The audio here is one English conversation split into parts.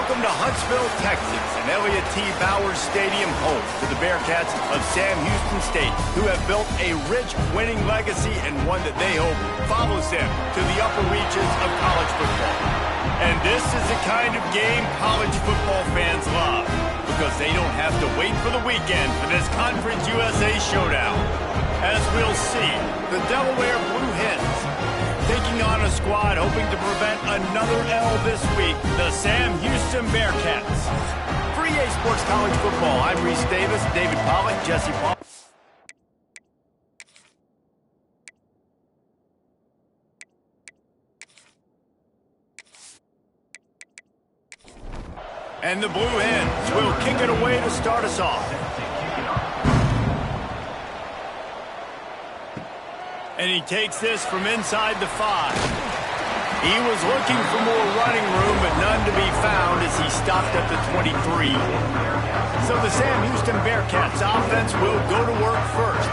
Welcome to Huntsville, Texas, and Elliott T. Bowers Stadium, home to the Bearkats of Sam Houston State, who have built a rich winning legacy and one that they hope follows them to the upper reaches of college football. And this is the kind of game college football fans love, because they don't have to wait for the weekend for this Conference USA showdown. As we'll see, the Delaware Blue Hens taking on a squad hoping to prevent another L this week, the Sam Houston Bearkats. For EA Sports College Football, I'm Reese Davis, David Pollack, Jesse Paul. And the Blue Hens will kick it away to start us off. And he takes this from inside the 5. He was looking for more running room, but none to be found as he stopped at the 23. So the Sam Houston Bearkats offense will go to work first.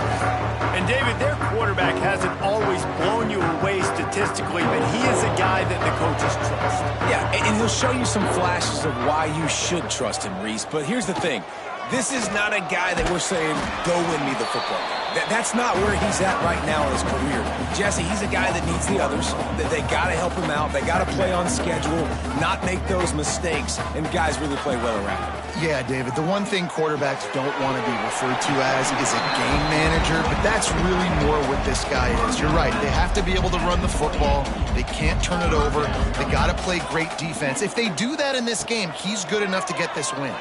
And David, their quarterback hasn't always blown you away statistically, but he is a guy that the coaches trust. Yeah, and he'll show you some flashes of why you should trust him, Reese. But here's the thing. This is not a guy that we're saying, go win me the football game. That's not where he's at right now in his career. Jesse, he's a guy that needs the others. They got to help him out. They got to play on schedule, not make those mistakes, and guys really play well around him. Yeah, David, the one thing quarterbacks don't want to be referred to as is a game manager, but that's really more what this guy is. You're right. They have to be able to run the football. They can't turn it over. They got to play great defense. If they do that in this game, he's good enough to get this win.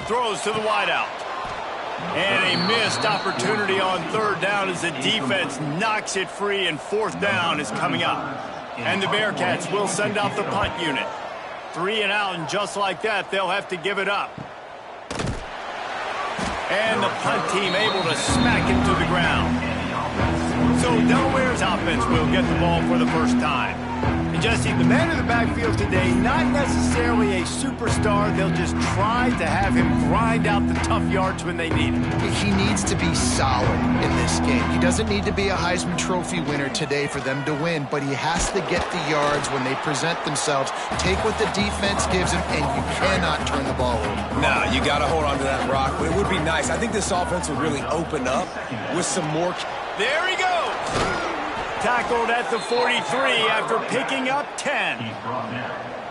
Throws to the wideout. And a missed opportunity on third down as the defense knocks it free, and fourth down is coming up. And the Bearkats will send out the punt unit. 3 and out, and just like that, they'll have to give it up. And the punt team able to smack it to the ground. So Delaware's offense will get the ball for the first time. And Jesse, the man in the backfield today, not necessarily a superstar. They'll just try to have him grind out the tough yards when they need him. He needs to be solid in this game. He doesn't need to be a Heisman Trophy winner today for them to win, but he has to get the yards when they present themselves. Take what the defense gives him, and you cannot turn the ball over. No, you got to hold on to that rock, but it would be nice. I think this offense would really open up with some more. There he goes. Tackled at the 43 after picking up 10.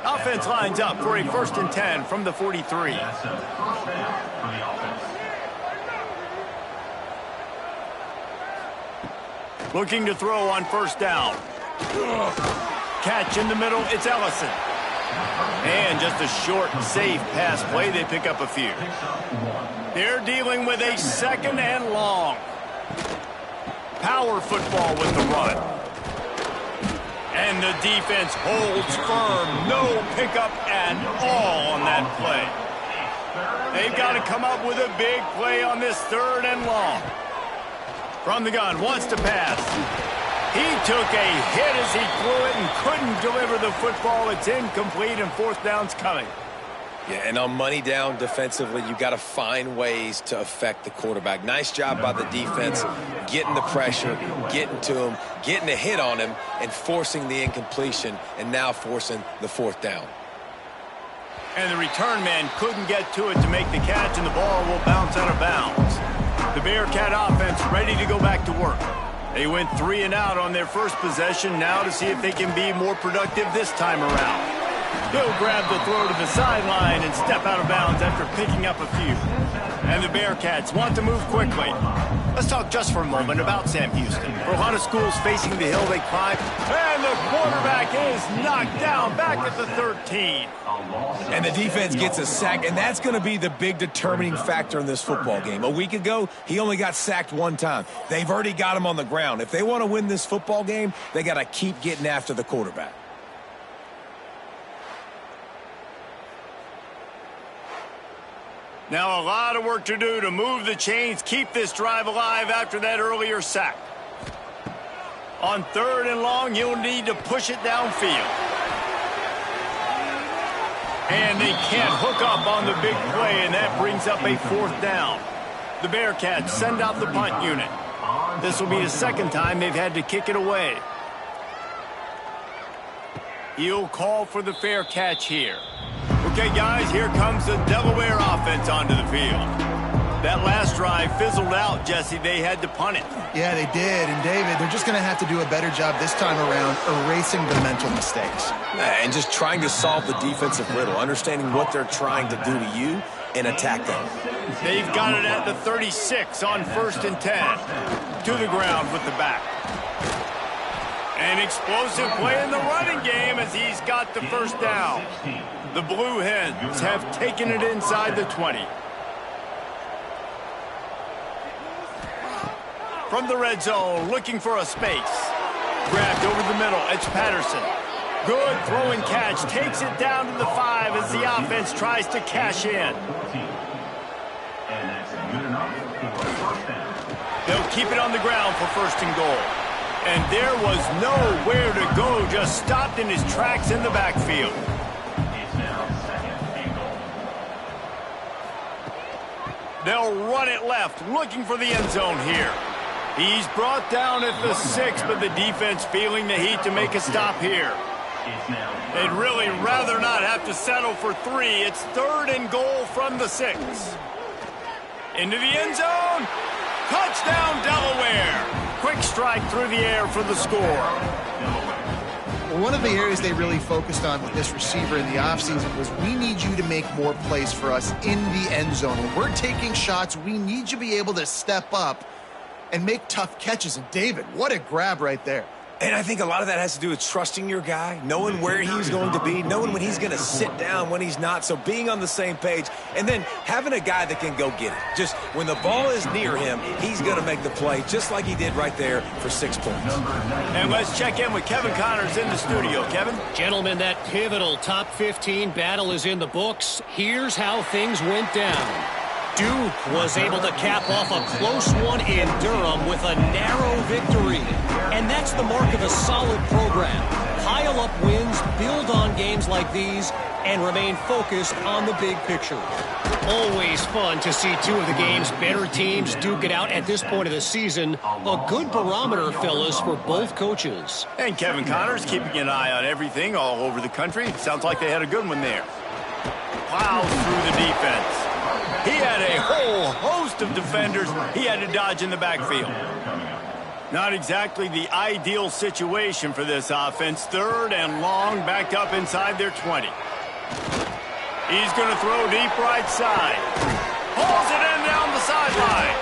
Offense lines up for a 1st and 10 from the 43. Looking to throw on first down. Catch in the middle, it's Ellison. And just a short, safe pass play, they pick up a few. They're dealing with a 2nd and long. Power football with the run. And the defense holds firm. No pickup at all on that play. They've got to come up with a big play on this 3rd and long. From the gun, wants to pass. He took a hit as he threw it and couldn't deliver the football. It's incomplete, and 4th down's coming. Yeah, and on money down defensively, you got to find ways to affect the quarterback. Nice job by the defense, getting the pressure, getting to him, getting a hit on him, and forcing the incompletion, and now forcing the 4th down. And the return man couldn't get to it to make the catch, and the ball will bounce out of bounds. The Bearcat offense ready to go back to work. They went 3 and out on their first possession, now to see if they can be more productive this time around. He'll grab the throw to the sideline and step out of bounds after picking up a few. And the Bearkats want to move quickly. Let's talk just for a moment about Sam Houston. For a lot of schools facing the hill they climb, and the quarterback is knocked down back at the 13. And the defense gets a sack, and that's going to be the big determining factor in this football game. A week ago, he only got sacked 1 time. They've already got him on the ground. If they want to win this football game, they got to keep getting after the quarterback. Now a lot of work to do to move the chains, keep this drive alive after that earlier sack. On 3rd and long, you'll need to push it downfield. And they can't hook up on the big play, and that brings up a 4th down. The Bearkats send out the punt unit. This will be the 2nd time they've had to kick it away. He'll call for the fair catch here. Okay, guys, here comes the Delaware offense onto the field. That last drive fizzled out, Jesse. They had to punt it. Yeah, they did. And, David, they're just going to have to do a better job this time around erasing the mental mistakes. And just trying to solve the defensive riddle, understanding what they're trying to do to you and attack them. They've got it at the 36 on 1st and 10. To the ground with the back. An explosive play in the running game as he's got the first down. The Blue Hens have taken it inside the 20. From the red zone, looking for a space. Grabbed over the middle, it's Patterson. Good throw and catch, takes it down to the 5 as the offense tries to cash in. They'll keep it on the ground for 1st and goal. And there was nowhere to go, just stopped in his tracks in the backfield. They'll run it left, looking for the end zone here. He's brought down at the 6, but the defense feeling the heat to make a stop here. They'd really rather not have to settle for 3. It's 3rd and goal from the 6. Into the end zone. Touchdown, Delaware. Quick strike through the air for the score. Well, one of the areas they really focused on with this receiver in the offseason was we need you to make more plays for us in the end zone. When we're taking shots, we need you to be able to step up and make tough catches. And David, what a grab right there. And I think a lot of that has to do with trusting your guy, knowing where he's going to be, knowing when he's going to sit down, when he's not. So being on the same page, and then having a guy that can go get it. Just when the ball is near him, he's going to make the play, just like he did right there for 6 points. And let's check in with Kevin Connors in the studio. Kevin? Gentlemen, that pivotal top 15 battle is in the books. Here's how things went down. Duke was able to cap off a close one in Durham with a narrow victory. And that's the mark of a solid program. Pile up wins, build on games like these, and remain focused on the big picture. Always fun to see 2 of the game's better teams duke it out at this point of the season. A good barometer, fellas, for both coaches. And Kevin Connors keeping an eye on everything all over the country. Sounds like they had a good one there. Plows through the defense. He had a whole host of defenders he had to dodge in the backfield. Not exactly the ideal situation for this offense. 3rd and long, backed up inside their 20. He's going to throw deep right side. Pulls it in down the sideline.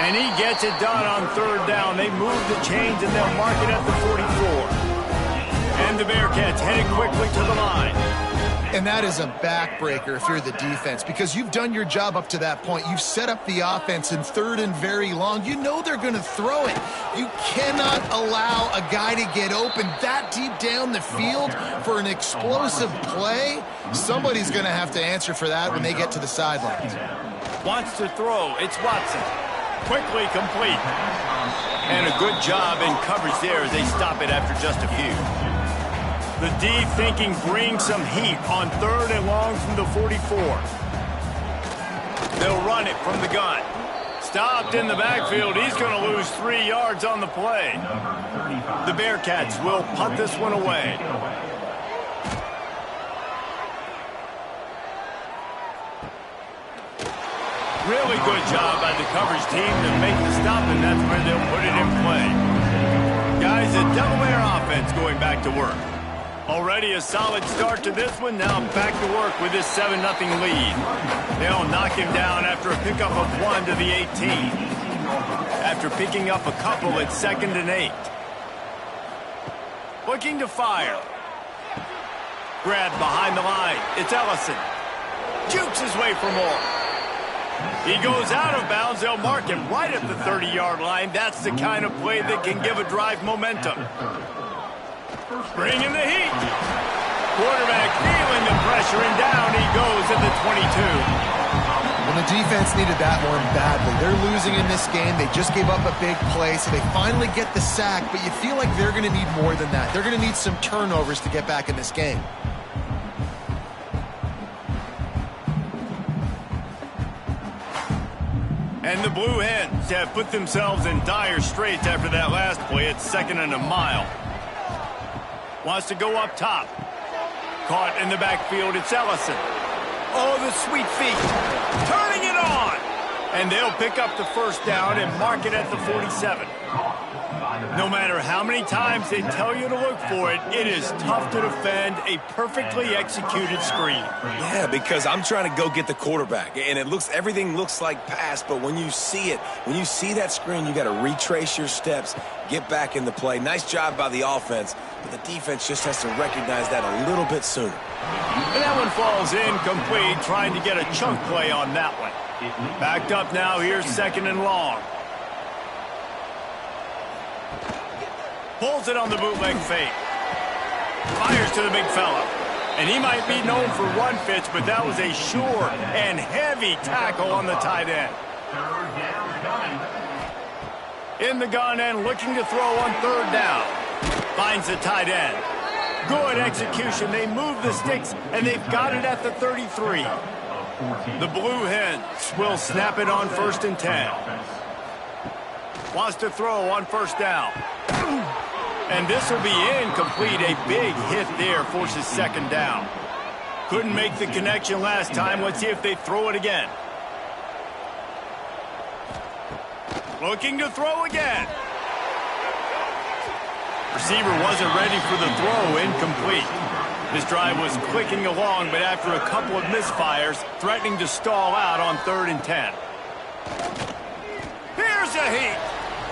And he gets it done on 3rd down. They move the chains and they'll mark it at the 44. And the Bearkats heading quickly to the line. And that is a backbreaker if you're the defense, because you've done your job up to that point. You've set up the offense in 3rd and very long. You know they're going to throw it. You cannot allow a guy to get open that deep down the field for an explosive play. Somebody's going to have to answer for that when they get to the sidelines. Wants to throw. It's Watson. Quickly complete. And a good job in coverage there as they stop it after just a few. The D thinking brings some heat on 3rd and long from the 44. They'll run it from the gun. Stopped in the backfield. He's going to lose 3 yards on the play. The Bearkats will punt this one away. Really good job by the coverage team to make the stop, and that's where they'll put it in play. Guys, the Delaware offense going back to work. Already a solid start to this one. Now back to work with this 7-0 lead. They'll knock him down after a pickup of 1 to the 18. After picking up a couple at 2nd and 8. Looking to fire. Grabbed behind the line. It's Ellison. Jukes his way for more. He goes out of bounds. They'll mark him right at the 30-yard line. That's the kind of play that can give a drive momentum. Bringing the heat. Quarterback feeling the pressure, and down he goes at the 22. Well, the defense needed that one badly. They're losing in this game. They just gave up a big play, so they finally get the sack, but you feel like they're going to need more than that. They're going to need some turnovers to get back in this game. And the Blue Hens have put themselves in dire straits after that last play. It's 2nd and a mile. Wants to go up top. Caught in the backfield. It's Ellison. Oh, the sweet feet. Turning it on. And they'll pick up the first down and mark it at the 47. No matter how many times they tell you to look for it, it is tough to defend a perfectly executed screen. Yeah, because I'm trying to go get the quarterback, and everything looks like pass, but when you see it, when you see that screen, you got to retrace your steps, get back in the play. Nice job by the offense, but the defense just has to recognize that a little bit sooner. And that one falls incomplete, trying to get a chunk play on that one. Backed up now, here's 2nd and long. Pulls it on the bootleg fake. Fires to the big fella. And he might be known for run fits, but that was a sure and heavy tackle on the tight end. In the gun and looking to throw on 3rd down. Finds the tight end. Good execution. They move the sticks, and they've got it at the 33. The Blue Hens will snap it on 1st and 10. Wants to throw on 1st down. And this will be incomplete. A big hit there forces 2nd down. Couldn't make the connection last time. Let's see if they throw it again. Looking to throw again. Receiver wasn't ready for the throw. Incomplete. This drive was clicking along, but after a couple of misfires, threatening to stall out on 3rd and 10. Here's a heat.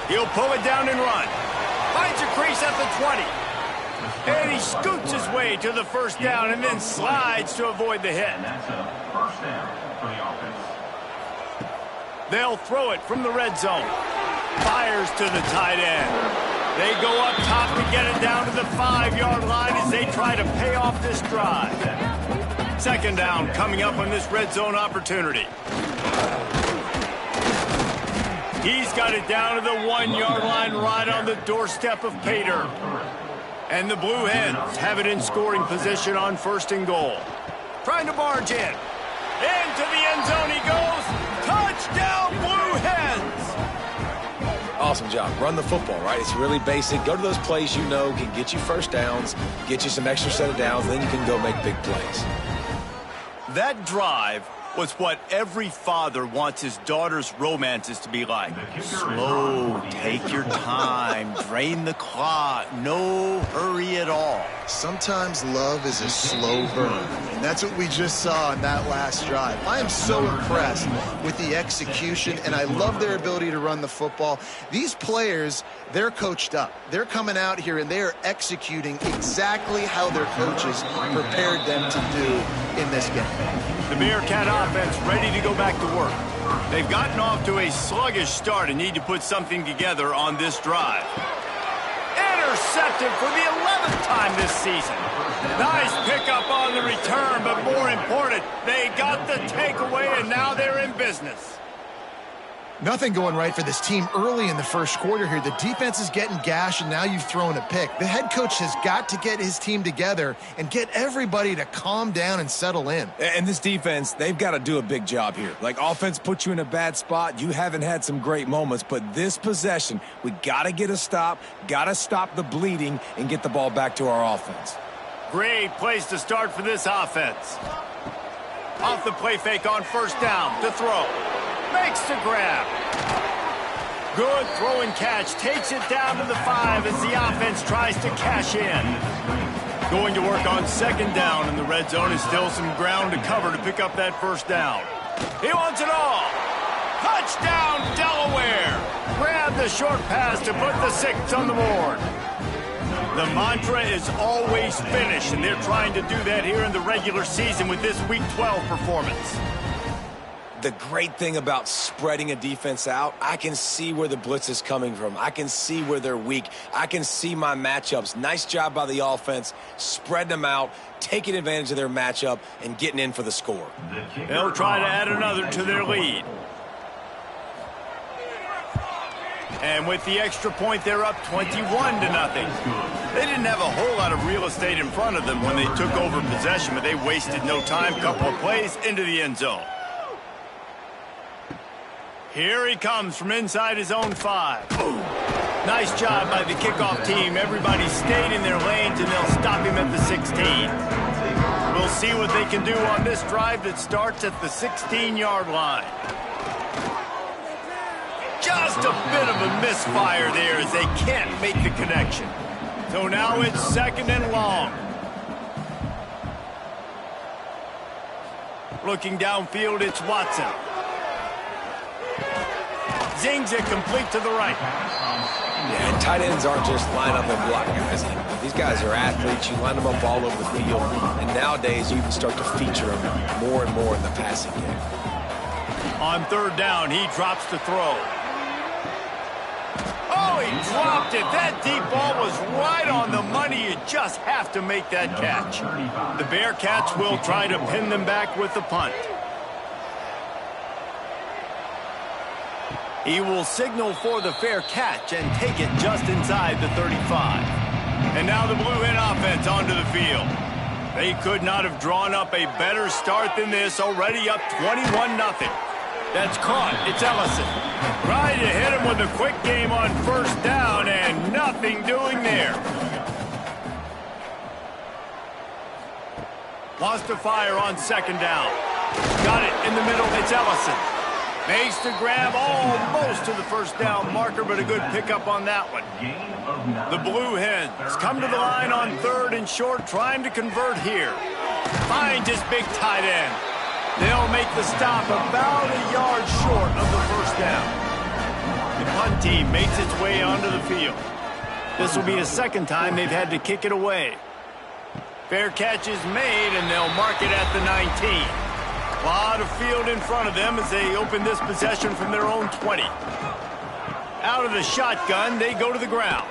He'll pull it down and run. Finds a crease at the 20. And he scoots his way to the 1st down and then slides to avoid the hit. They'll throw it from the red zone. Fires to the tight end. They go up top to get it down to the 5-yard line as they try to pay off this drive. 2nd down coming up on this red zone opportunity. He's got it down to the 1-yard line right on the doorstep of Pater. And the Blue Hens have it in scoring position on 1st and goal. Trying to barge in. Into the end zone he goes. Touchdown, Blue Hens! Awesome job. Run the football, right? It's really basic. Go to those plays you know can get you 1st downs, get you some extra set of downs, then you can go make big plays. That drive was what every father wants his daughter's romances to be like. Slow, take your time, drain the clock, no hurry at all. Sometimes love is a slow burn, and that's what we just saw in that last drive. I am so impressed with the execution, and I love their ability to run the football. These players, they're coached up. They're coming out here, and they are executing exactly how their coaches prepared them to do in this game. The Bearcat offense ready to go back to work. They've gotten off to a sluggish start and need to put something together on this drive. Intercepted for the 11th time this season. Nice pickup on the return, but more important, they got the takeaway and now they're in business. Nothing going right for this team early in the 1st quarter here. The defense is getting gashed, and now you've thrown a pick. The head coach has got to get his team together and get everybody to calm down and settle in. And this defense, they've got to do a big job here. Like, offense put you in a bad spot. You haven't had some great moments, but this possession, we got to get a stop, got to stop the bleeding, and get the ball back to our offense. Great place to start for this offense. Off the play fake on 1st down to throw. Makes the grab. Good throw and catch. Takes it down to the 5 as the offense tries to cash in. Going to work on 2nd down in the red zone is still some ground to cover to pick up that 1st down. He wants it all. Touchdown, Delaware. Grab the short pass to put the 6 on the board. The mantra is always finish, and they're trying to do that here in the regular season with this Week 12 performance. The great thing about spreading a defense out, I can see where the blitz is coming from. I can see where they're weak. I can see my matchups. Nice job by the offense, spreading them out, taking advantage of their matchup, and getting in for the score. They'll try to add another to their lead. And with the extra point, they're up 21-0. They didn't have a whole lot of real estate in front of them when they took over possession, but they wasted no time. Couple of plays into the end zone. Here he comes from inside his own 5. Nice job by the kickoff team. Everybody stayed in their lanes, and they'll stop him at the 16. We'll see what they can do on this drive that starts at the 16-yard line. Just a bit of a misfire there as they can't make the connection. So now it's 2nd and long. Looking downfield, it's Watson. Zings it complete to the right. Yeah, and tight ends aren't just line up and block guys anymore. These guys are athletes. You line them up all over the field. And nowadays, you can start to feature them more and more in the passing game. On 3rd down, he drops to throw. Oh, he dropped it. That deep ball was right on the money. You just have to make that catch. The Bearcats will try to pin them back with the punt. He will signal for the fair catch and take it just inside the 35. And now the Blue Hen offense onto the field. They could not have drawn up a better start than this, already up 21-0. That's caught. It's Ellison. Trying to hit him with a quick game on 1st down, and nothing doing there. Wants to fire on 2nd down. Got it in the middle. It's Ellison. Makes the grab almost to the 1st down marker, but a good pickup on that one. The Blue Hens come to the line on 3rd and short, trying to convert here. Finds his big tight end. They'll make the stop about a yard short of the 1st down. The punt team makes its way onto the field. This will be the 2nd time they've had to kick it away. Fair catch is made, and they'll mark it at the 19. A lot of field in front of them as they open this possession from their own 20. Out of the shotgun, they go to the ground.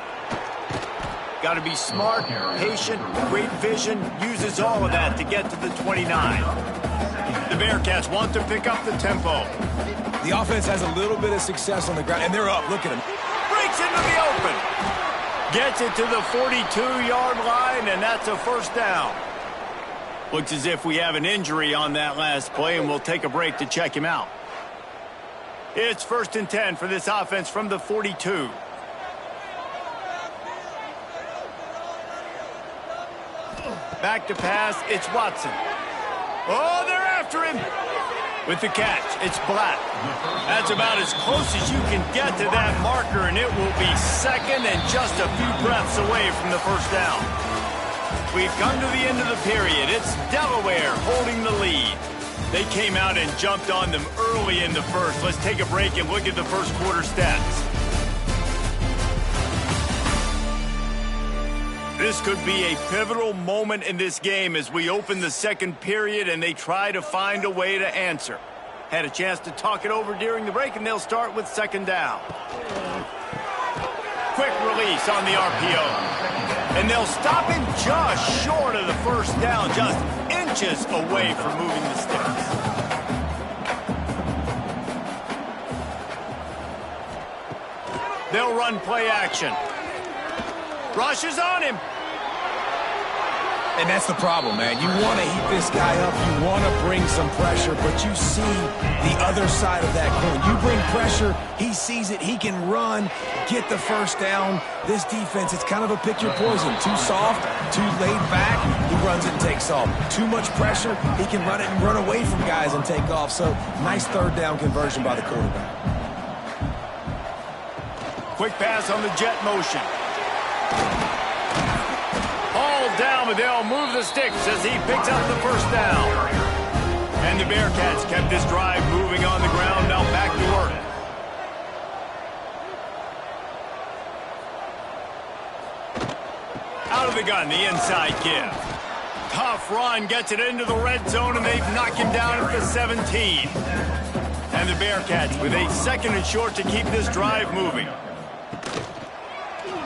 Got to be smart, patient, great vision, uses all of that to get to the 29. The Bearcats want to pick up the tempo. The offense has a little bit of success on the ground, and they're up. Look at them. Breaks into the open. Gets it to the 42-yard line, and that's a 1st down. Looks as if we have an injury on that last play, and we'll take a break to check him out. It's 1st and 10 for this offense from the 42. Back to pass, it's Watson. Oh, they're after him. With the catch, it's Black. That's about as close as you can get to that marker, and it will be 2nd and just a few breaths away from the 1st down. We've come to the end of the period. It's Delaware holding the lead. They came out and jumped on them early in the 1st. Let's take a break and look at the 1st quarter stats. This could be a pivotal moment in this game as we open the 2nd period and they try to find a way to answer. Had a chance to talk it over during the break, and they'll start with 2nd down. Quick release on the RPO. And they'll stop him just short of the 1st down, just inches away from moving the sticks. They'll run play action. Rushes on him. And that's the problem, man. You want to heat this guy up. You want to bring some pressure, but you see the other side of that coin. You bring pressure, he sees it, he can run, get the 1st down. This defense, it's kind of a pick your poison. Too soft, too laid back, he runs it and takes off. Too much pressure, he can run it and run away from guys and take off. So, nice 3rd down conversion by the quarterback. Quick pass on the jet motion. Down, but they'll move the sticks as he picks up the 1st down. And the Bearcats kept this drive moving on the ground. Now back to work. Out of the gun, the inside give. Tough run, gets it into the red zone, and they've knocked him down at the 17. And the Bearcats with a 2nd and short to keep this drive moving.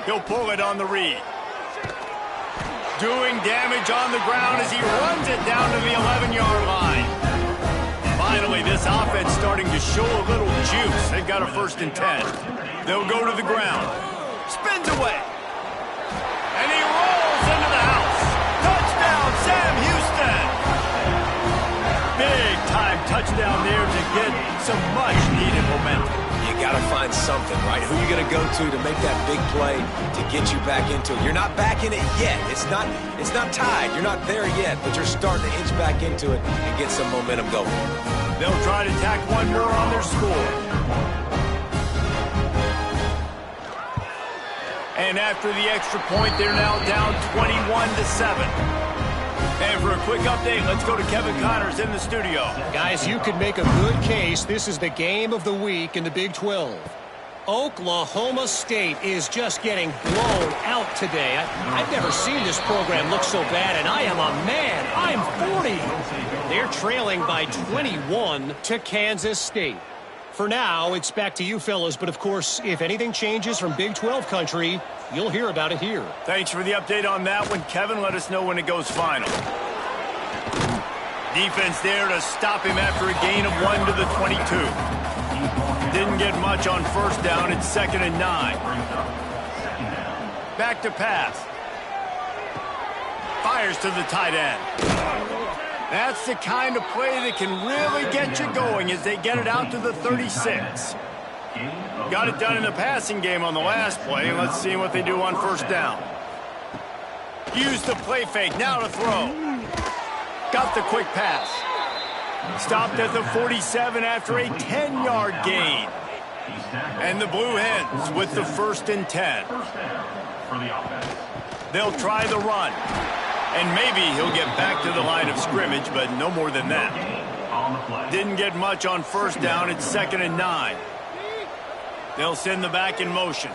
He'll pull it on the read. Doing damage on the ground as he runs it down to the 11-yard line. Finally, this offense starting to show a little juice. They've got a 1st and 10. They'll go to the ground. Spins away. And he rolls into the house. Touchdown, Sam Houston. Big-time touchdown there to get some much-needed momentum. You got to find something, right? Who are you going to go to make that big play to get you back into it? You're not back in it yet. It's not tied. You're not there yet, but you're starting to inch back into it and get some momentum going. They'll try to tack one more on their score. And after the extra point, they're now down 21-7. And for a quick update, let's go to Kevin Connors in the studio. Guys, you could make a good case. This is the game of the week in the Big 12. Oklahoma State is just getting blown out today. I've never seen this program look so bad, and I am a man. I'm 40. They're trailing by 21 to Kansas State. For now, it's back to you fellas, but of course, if anything changes from Big 12 country, you'll hear about it here. Thanks for the update on that one, Kevin. Let us know when it goes final. Defense there to stop him after a gain of 1 to the 22. Didn't get much on first down. It's 2nd and 9. Back to pass. Fires to the tight end. That's the kind of play that can really get you going as they get it out to the 36. Got it done in the passing game on the last play. Let's see what they do on first down. Use the play fake. Now to throw. Got the quick pass. Stopped at the 47 after a 10-yard gain. And the Blue Hens with the 1st and 10. They'll try the run. And maybe he'll get back to the line of scrimmage, but no more than that. Didn't get much on first down. It's 2nd and 9. They'll send the back in motion.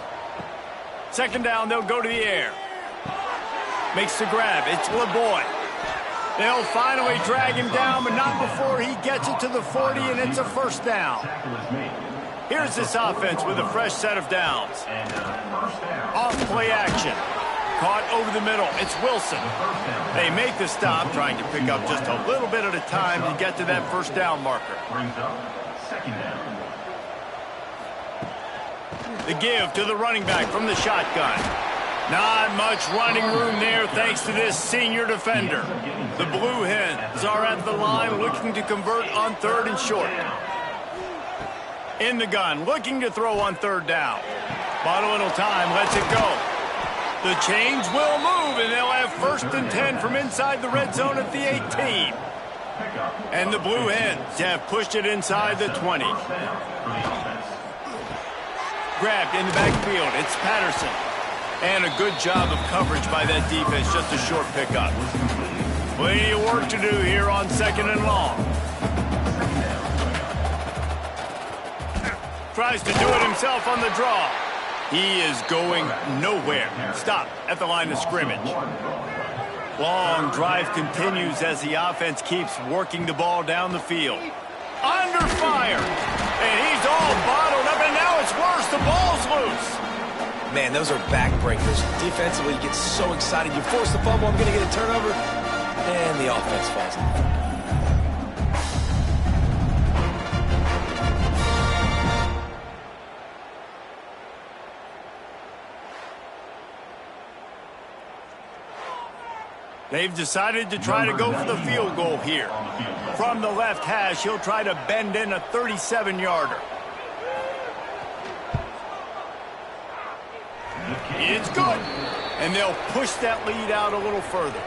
2nd down, they'll go to the air. Makes the grab. It's LeBoy. They'll finally drag him down, but not before he gets it to the 40, and it's a 1st down. Here's this offense with a fresh set of downs. Off play action. Caught over the middle. It's Wilson. They make the stop, trying to pick up just a little bit at a time to get to that 1st down marker. The give to the running back from the shotgun. Not much running room there thanks to this senior defender. The Blue Hens are at the line looking to convert on 3rd and short. In the gun, looking to throw on 3rd down. Bought a little time, lets it go. The chains will move, and they'll have 1st and 10 from inside the red zone at the 18. And the Blue Hens have pushed it inside the 20. Grabbed in the backfield. It's Patterson. And a good job of coverage by that defense. Just a short pickup. Plenty of work to do here on 2nd and long. Tries to do it himself on the draw. He is going nowhere. Stop at the line of scrimmage. Long drive continues as the offense keeps working the ball down the field. Under fire. And he's all bottled up, and now it's worse. The ball's loose. Man, those are backbreakers. Defensively, you get so excited. You force the fumble, I'm going to get a turnover, and the offense falls in. They've decided to try to go for the field goal here. From the left hash, he'll try to bend in a 37-yarder. It's good. And they'll push that lead out a little further.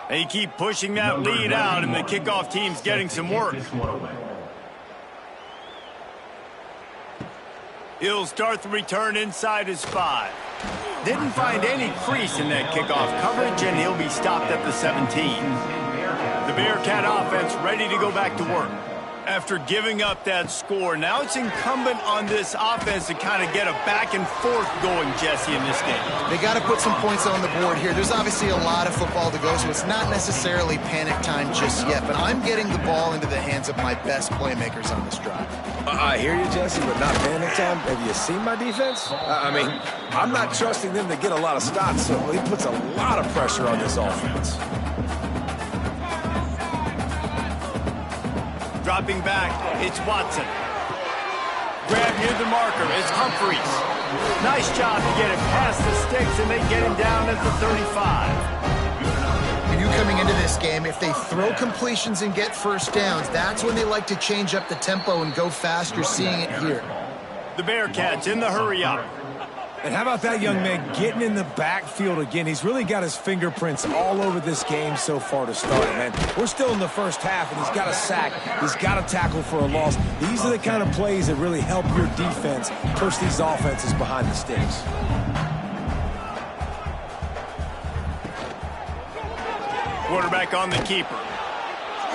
They keep pushing that lead out, and the kickoff team's getting some work. He'll start the return inside his 5. Didn't find any crease in that kickoff coverage, and he'll be stopped at the 17. The Bearcat offense ready to go back to work. After giving up that score, now it's incumbent on this offense to kind of get a back and forth going, Jesse, in this game. They got to put some points on the board here. There's obviously a lot of football to go, so it's not necessarily panic time just yet, but I'm getting the ball into the hands of my best playmakers on this drive. I hear you, Jesse, but not panic time. Have you seen my defense? I mean, I'm not trusting them to get a lot of stops, so he puts a lot of pressure on this offense. Dropping back, it's Watson. Grab near the marker, it's Humphreys. Nice job to get it past the sticks, and they get him down at the 35. coming into this game. If they throw completions and get first downs, that's when they like to change up the tempo and go fast. You're seeing it here. The Bearcats in the hurry up. And how about that young man getting in the backfield again? He's really got his fingerprints all over this game so far to start, man. We're still in the first half, and he's got a sack. He's got a tackle for a loss. These are the kind of plays that really help your defense push these offenses behind the sticks. Quarterback on the keeper.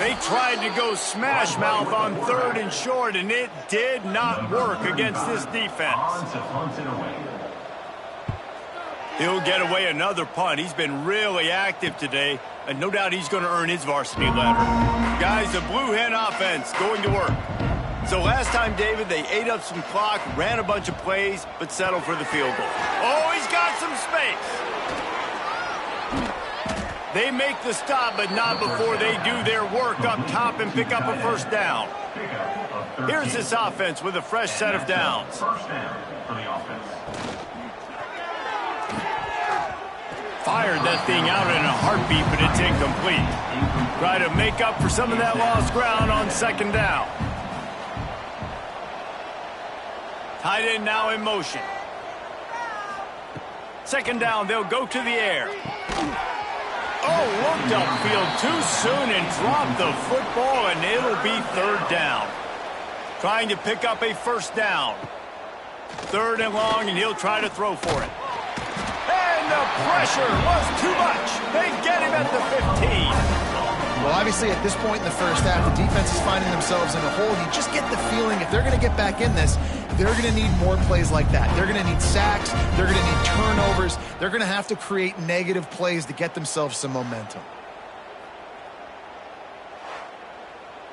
They tried to go smash mouth on 3rd and short, and it did not work against this defense. He'll get away another punt. He's been really active today, and no doubt he's going to earn his varsity letter. Guys, the Blue Hen offense going to work. So last time, David, they ate up some clock, ran a bunch of plays, but settled for the field goal. Oh, he's got some space. They make the stop, but not before they do their work up top and pick up a first down. Here's this offense with a fresh set of downs. Fired that thing out in a heartbeat, but it's incomplete. Try to make up for some of that lost ground on 2nd down. Tight end now in motion. 2nd down, they'll go to the air. Oh, looked upfield too soon and dropped the football, and it'll be 3rd down. Trying to pick up a first down. 3rd and long, and he'll try to throw for it. And the pressure was too much. They get him at the 15. Well, obviously, at this point in the first half, the defense is finding themselves in a hole. You just get the feeling if they're going to get back in this, they're going to need more plays like that. They're going to need sacks. They're going to need turnovers. They're going to have to create negative plays to get themselves some momentum.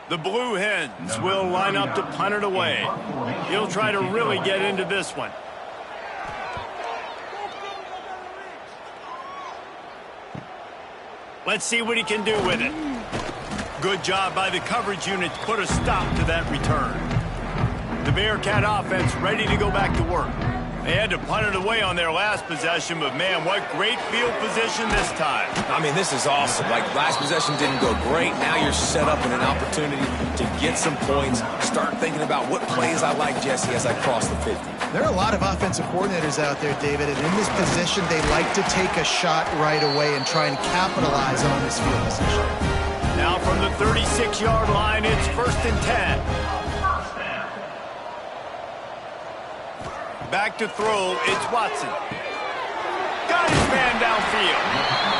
The Blue Hens will line up to punt it away. He'll try to really get into this one. Let's see what he can do with it. Good job by the coverage unit to put a stop to that return. The Bearcat offense ready to go back to work. They had to punt it away on their last possession, but man, what great field position this time. I mean, this is awesome. Like, last possession didn't go great. Now you're set up in an opportunity to get some points. Start thinking about what plays I like, Jesse, as I cross the 50. There are a lot of offensive coordinators out there, David, and in this position, they like to take a shot right away and try and capitalize on this field position. Now from the 36-yard line, it's 1st and 10. Back to throw, it's Watson. Got his man downfield.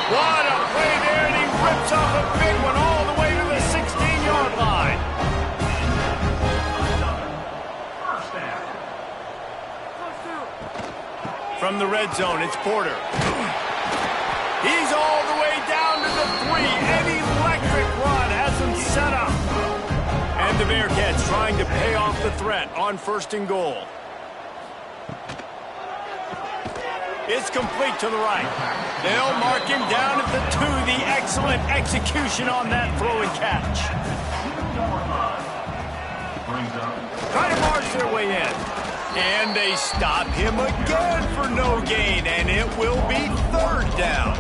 What a play there, and he rips off a big one all the way to the 16-yard line. From the red zone, it's Porter. He's all the way down to the 3. An electric run has him set up. And the Bearcats trying to pay off the threat on 1st and goal. It's complete to the right. They'll mark him down at the 2. The excellent execution on that throw and catch. Try to march their way in. And they stop him again for no gain, and it will be 3rd down.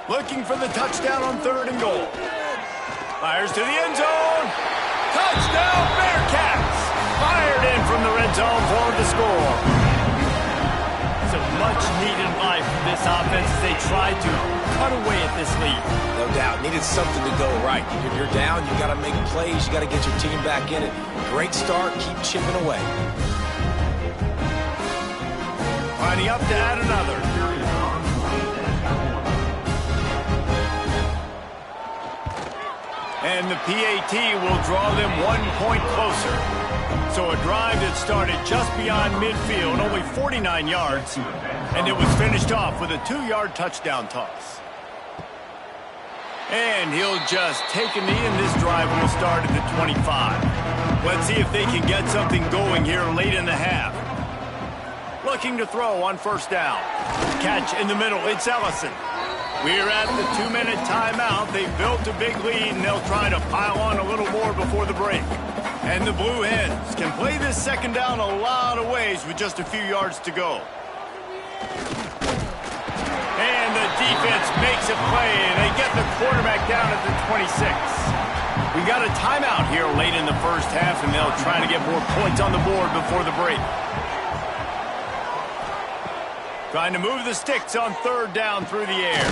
Looking for the touchdown on 3rd and goal. Fires to the end zone. Touchdown, Bearcats! Fired in from the red zone for the score. It's a much-needed life for this offense as they tried to cut away at this lead. No doubt. Needed something to go right. If you're down, you got to make plays. You got to get your team back in it. Great start. Keep chipping away. Lining up to add another. And the PAT will draw them 1 point closer. So a drive that started just beyond midfield, only 49 yards, and it was finished off with a 2-yard touchdown toss. And he'll just take a knee, and this drive will start at the 25. Let's see if they can get something going here late in the half. Looking to throw on 1st down. Catch in the middle, it's Ellison. We're at the 2-minute timeout. They built a big lead, and they'll try to pile on a little more before the break. And the Blue Hens can play this 2nd down a lot of ways with just a few yards to go. And the defense makes a play. They get the quarterback down at the 26. We got a timeout here late in the first half, and they'll try to get more points on the board before the break. Trying to move the sticks on third down through the air.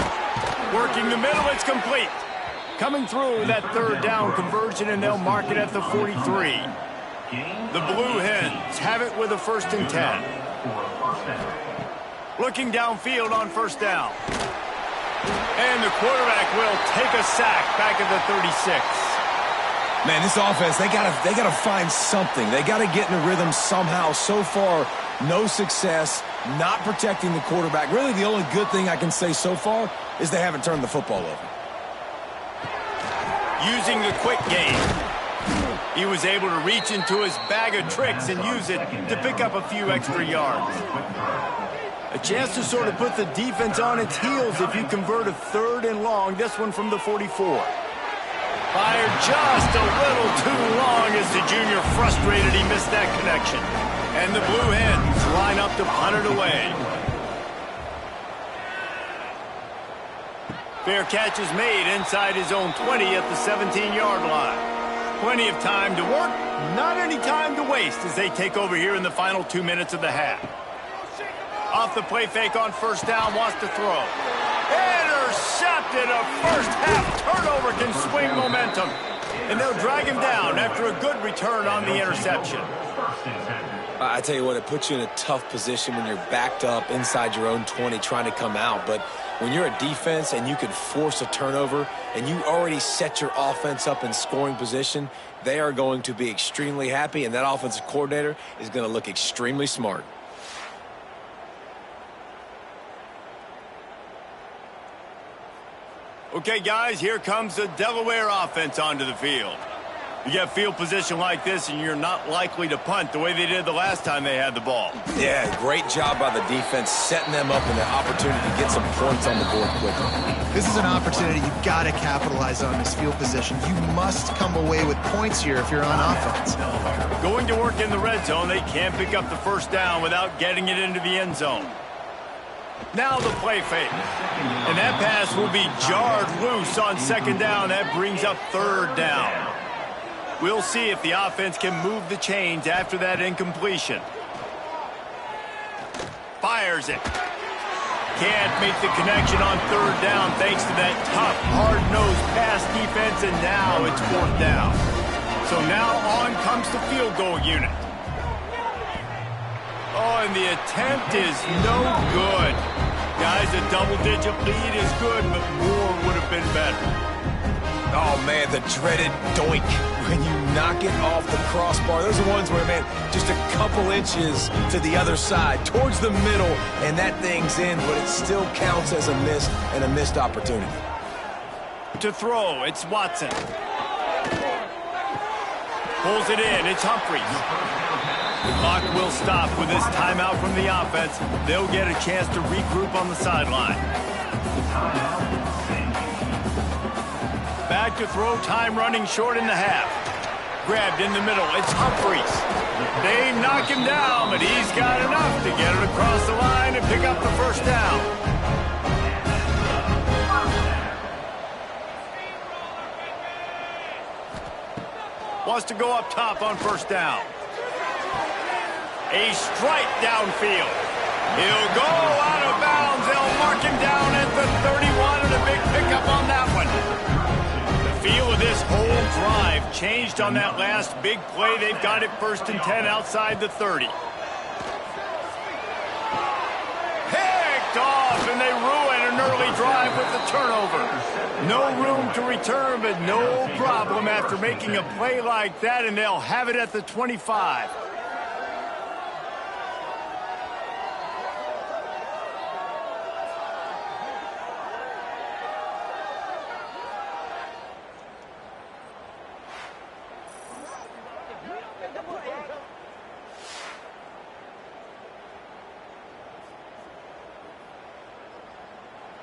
Working the middle, it's complete. Coming through that third down conversion, and they'll mark it at the 43. The Blue Hens have it with a 1st and 10. Looking downfield on first down. And the quarterback will take a sack back at the 36. Man, this offense, they gotta find something. They gotta get in a rhythm somehow. So far, no success, not protecting the quarterback. Really, the only good thing I can say so far is they haven't turned the football over. Using the quick game. He was able to reach into his bag of tricks and use it to pick up a few extra yards. A chance to sort of put the defense on its heels if you convert a 3rd and long. This one from the 44. Fired just a little too long as the junior frustrated he missed that connection. And the Blue Hens line up to punt it away. Fair catch is made inside his own 20 at the 17-yard line. Plenty of time to work, not any time to waste as they take over here in the final 2 minutes of the half. Off the play fake on first down, wants to throw. Intercepted. A first-half turnover can swing momentum. And they'll drag him down after a good return on the interception. I tell you what, it puts you in a tough position when you're backed up inside your own 20 trying to come out. But when you're a defense and you can force a turnover and you already set your offense up in scoring position, they are going to be extremely happy, and that offensive coordinator is going to look extremely smart. Okay, guys, here comes the Delaware offense onto the field. You get field position like this, and you're not likely to punt the way they did the last time they had the ball. Yeah, great job by the defense setting them up in the opportunity to get some points on the board quickly. This is an opportunity you've got to capitalize on this field position. You must come away with points here if you're on offense. Going to work in the red zone, they can't pick up the first down without getting it into the end zone. Now the play fake. And that pass will be jarred loose on second down. That brings up third down. We'll see if the offense can move the chains after that incompletion. Fires it. Can't make the connection on third down thanks to that tough, hard-nosed pass defense, and now it's fourth down. So now on comes the field goal unit. Oh, and the attempt is no good. Guys, a double-digit lead is good, but more would have been better. Oh, man, the dreaded doink when you knock it off the crossbar. Those are ones where, man, just a couple inches to the other side, towards the middle, and that thing's in, but it still counts as a miss and a missed opportunity. To throw, it's Watson. Pulls it in, it's Humphries. The clock will stop with this timeout from the offense. They'll get a chance to regroup on the sideline. Back to throw, time running short in the half. Grabbed in the middle, it's Humphries. They knock him down, but he's got enough to get it across the line and pick up the first down. Wants to go up top on first down. A strike downfield. He'll go out of bounds. They'll mark him down at the 31, and a big pickup on that one. The feel of this whole drive changed on that last big play. They've got it 1st and 10 outside the 30. Picked off, and they ruin an early drive with the turnover. No room to return, but no problem after making a play like that, and they'll have it at the 25.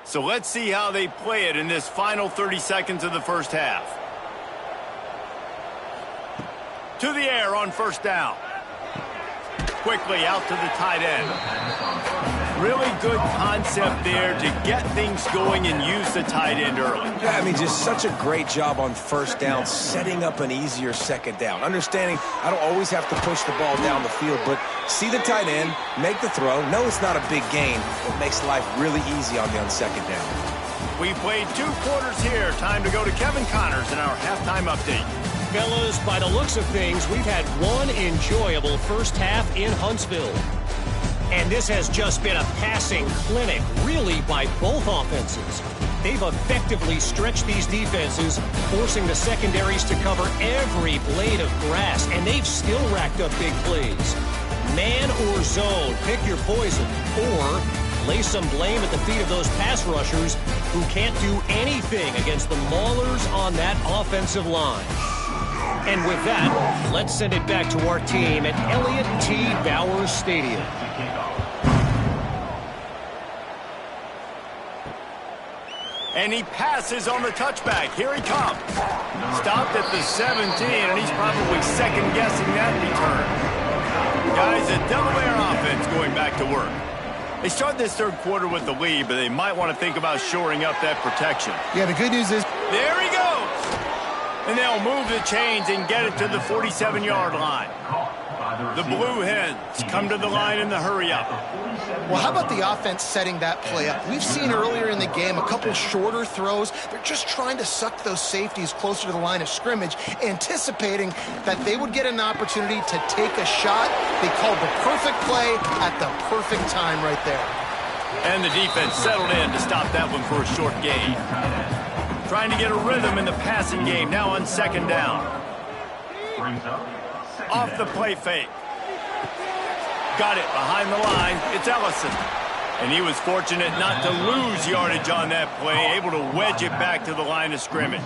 So let's see how they play it in this final 30 seconds of the first half. To the air on first down. Quickly out to the tight end. Really good concept there to get things going and use the tight end early. Yeah, I mean, just such a great job on first down, setting up an easier second down. Understanding I don't always have to push the ball down the field, but see the tight end, make the throw. No, it's not a big gain. It makes life really easy on me on second down. We played 2 quarters here. Time to go to Kevin Connors in our halftime update. Fellas, by the looks of things, we've had one enjoyable first half in Huntsville. And this has just been a passing clinic, really, by both offenses. They've effectively stretched these defenses, forcing the secondaries to cover every blade of grass, and they've still racked up big plays. Man or zone, pick your poison, or lay some blame at the feet of those pass rushers who can't do anything against the maulers on that offensive line. And with that, let's send it back to our team at Elliott T. Bowers Stadium. And he passes on the touchback. Here he comes. Stopped at the 17, and he's probably second-guessing that return. Guys, the Delaware offense going back to work. They start this third quarter with the lead, but they might want to think about shoring up that protection. Yeah, the good news is... There he goes! And they'll move the chains and get it to the 47-yard line. The Blue Hens come to the line in the hurry-up. Well, how about the offense setting that play up? We've seen earlier in the game a couple shorter throws. They're just trying to suck those safeties closer to the line of scrimmage, anticipating that they would get an opportunity to take a shot. They called the perfect play at the perfect time right there. And the defense settled in to stop that one for a short gain. Trying to get a rhythm in the passing game, now on second down. Off the play fake. Got it behind the line. It's Ellison. And he was fortunate not to lose yardage on that play, able to wedge it back to the line of scrimmage.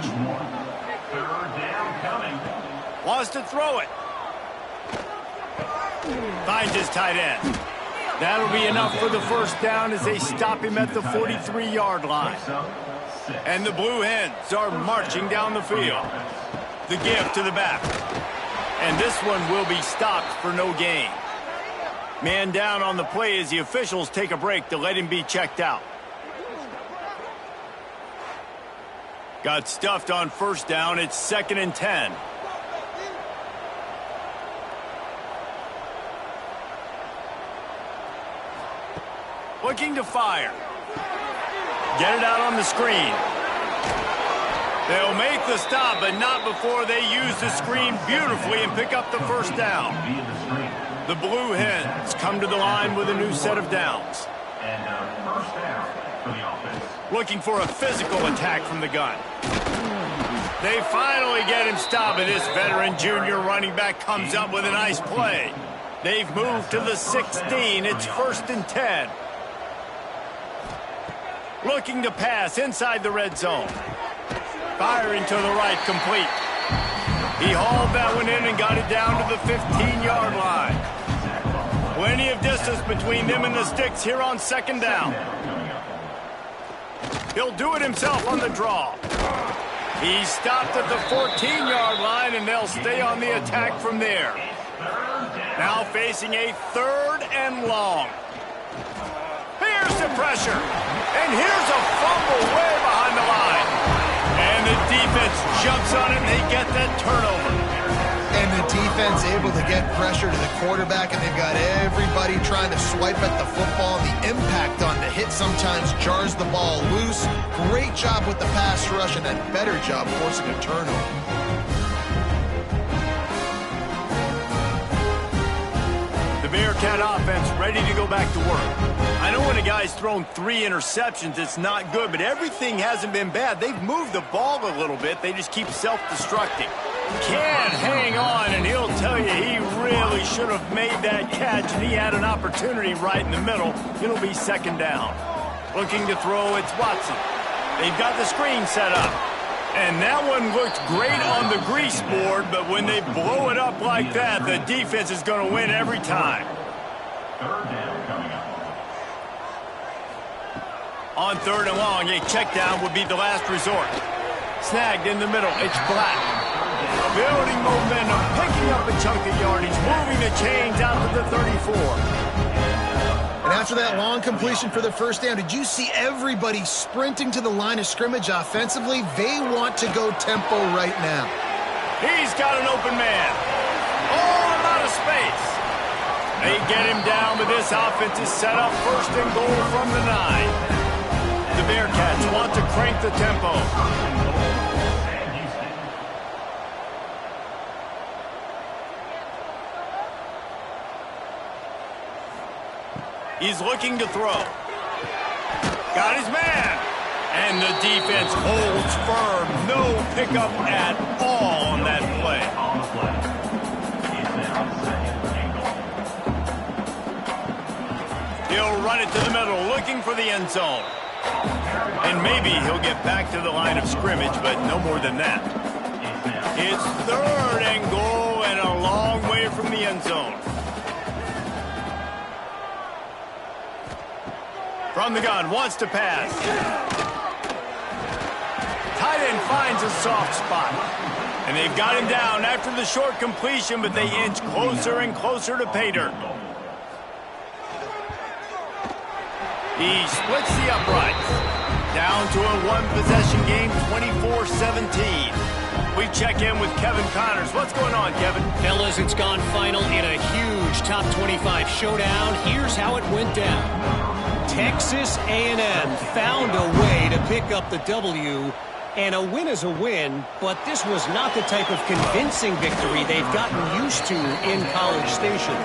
Wants to throw it. Finds his tight end. That'll be enough for the first down as they stop him at the 43-yard line. And the Blue Hens are marching down the field. The give to the back. And this one will be stopped for no gain. Man down on the play as the officials take a break to let him be checked out. Got stuffed on first down. It's 2nd and 10. Looking to fire. Get it out on the screen. They'll make the stop, but not before they use the screen beautifully and pick up the first down. The Blue Hens come to the line with a new set of downs. First down for the offense. Looking for a physical attack from the gun. They finally get him stopped, and this veteran junior running back comes up with a nice play. They've moved to the 16. It's 1st and 10. Looking to pass inside the red zone. Firing to the right, complete. He hauled that one in and got it down to the 15-yard line. Plenty of distance between them and the sticks here on second down. He'll do it himself on the draw. He stopped at the 14-yard line, and they'll stay on the attack from there. Now facing a 3rd and long. Here's the pressure. And here's a fumble way behind the line. And the defense jumps on it, and they get that turnover. And the defense able to get pressure to the quarterback, and they've got everybody trying to swipe at the football. The impact on the hit sometimes jars the ball loose. Great job with the pass rush, and a better job forcing a turnover. The Bearcat offense ready to go back to work. I know when a guy's thrown 3 interceptions, it's not good, but everything hasn't been bad. They've moved the ball a little bit. They just keep self-destructing. Can't hang on, and he'll tell you he really should have made that catch, and he had an opportunity right in the middle. It'll be second down. Looking to throw, it's Watson. They've got the screen set up. And that one looked great on the grease board, but when they blow it up like that, the defense is going to win every time. Third down coming up. On 3rd and long, a check down would be the last resort. Snagged in the middle, it's Black. Building momentum, picking up a chunk of yardage, moving the chains out to the 34. And after that long completion for the first down, did you see everybody sprinting to the line of scrimmage offensively? They want to go tempo right now. He's got an open man. Oh, I'm out of space. They get him down, but this offense is set up first and goal from the 9. The Bearcats want to crank the tempo. He's looking to throw. Got his man. And the defense holds firm. No pickup at all on that play. He'll run it to the middle, looking for the end zone. And maybe he'll get back to the line of scrimmage, but no more than that. It's 3rd and goal and a long way from the end zone. From the gun, wants to pass. Tight end finds a soft spot. And they've got him down after the short completion, but they inch closer and closer to pay dirt. He splits the uprights. Down to a one-possession game, 24-17. We check in with Kevin Connors. What's going on, Kevin? Fellas, it's gone final in a huge top 25 showdown. Here's how it went down. Texas A&M found a way to pick up the W, and a win is a win, but this was not the type of convincing victory they've gotten used to in College Station.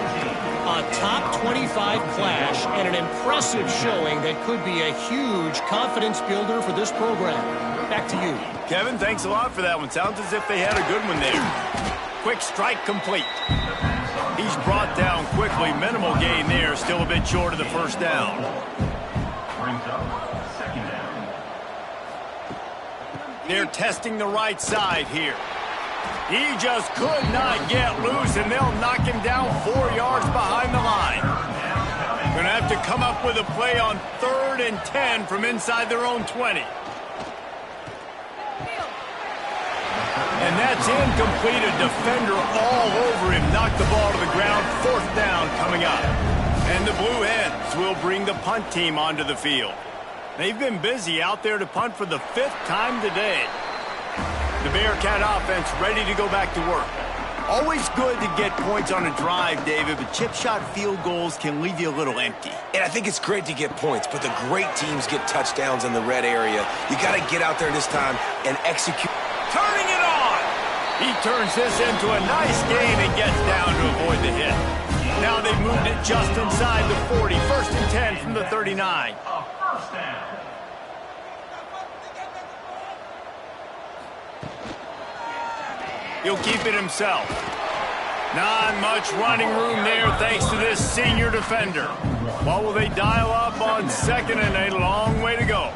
A top 25 clash and an impressive showing that could be a huge confidence builder for this program. Back to you. Kevin, thanks a lot for that one. Sounds as if they had a good one there. Quick strike complete. He's brought down quickly. Minimal gain there. Still a bit short of the first down. They're testing the right side here. He just could not get loose, and they'll knock him down 4 yards behind the line. Going to have to come up with a play on 3rd and 10 from inside their own 20. And that's incomplete. A defender all over him. Knocked the ball to the ground. 4th down coming up. And the Blue Hens will bring the punt team onto the field. They've been busy out there to punt for the 5th time today. The Bearcat offense ready to go back to work. Always good to get points on a drive, David, but chip shot field goals can leave you a little empty. And I think it's great to get points, but the great teams get touchdowns in the red area. You got to get out there this time and execute. Turning it on! He turns this into a nice gain and gets down to avoid the hit. Now they've moved it just inside the 40. 1st and 10 from the 39. He'll keep it himself. Not much running room there thanks to this senior defender. What will they dial up on 2nd and a long way to go?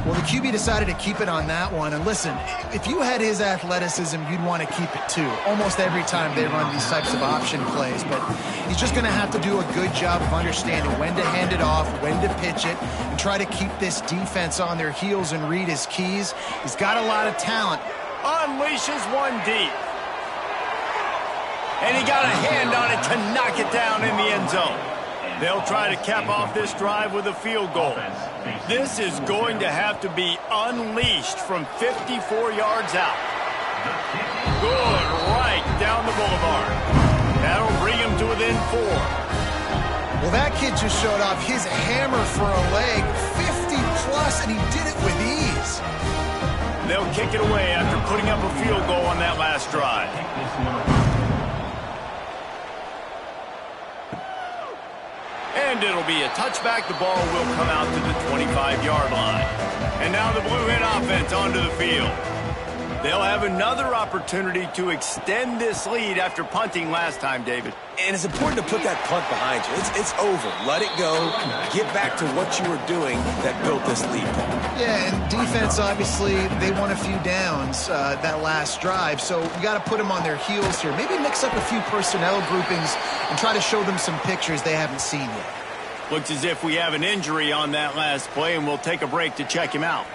Well, the QB decided to keep it on that one. And listen, if you had his athleticism, you'd want to keep it too. Almost every time they run these types of option plays. But he's just going to have to do a good job of understanding when to hand it off, when to pitch it, and try to keep this defense on their heels and read his keys. He's got a lot of talent. Unleashes one deep. And he got a hand on it to knock it down in the end zone. They'll try to cap off this drive with a field goal. This is going to have to be unleashed from 54 yards out. Good right down the boulevard. That'll bring him to within 4. Well, that kid just showed off his hammer for a leg, 50-plus, and he did it with ease. They'll kick it away after putting up a field goal on that last drive. And it'll be a touchback. The ball will come out to the 25-yard line. And now the Blue Hen offense onto the field. They'll have another opportunity to extend this lead after punting last time, David. And it's important to put that punt behind you. It's over. Let it go. Get back to what you were doing that built this lead. Yeah, and defense, obviously, they won a few downs that last drive, so you got to put them on their heels here. Maybe mix up a few personnel groupings and try to show them some pictures they haven't seen yet. Looks as if we have an injury on that last play, and we'll take a break to check him out.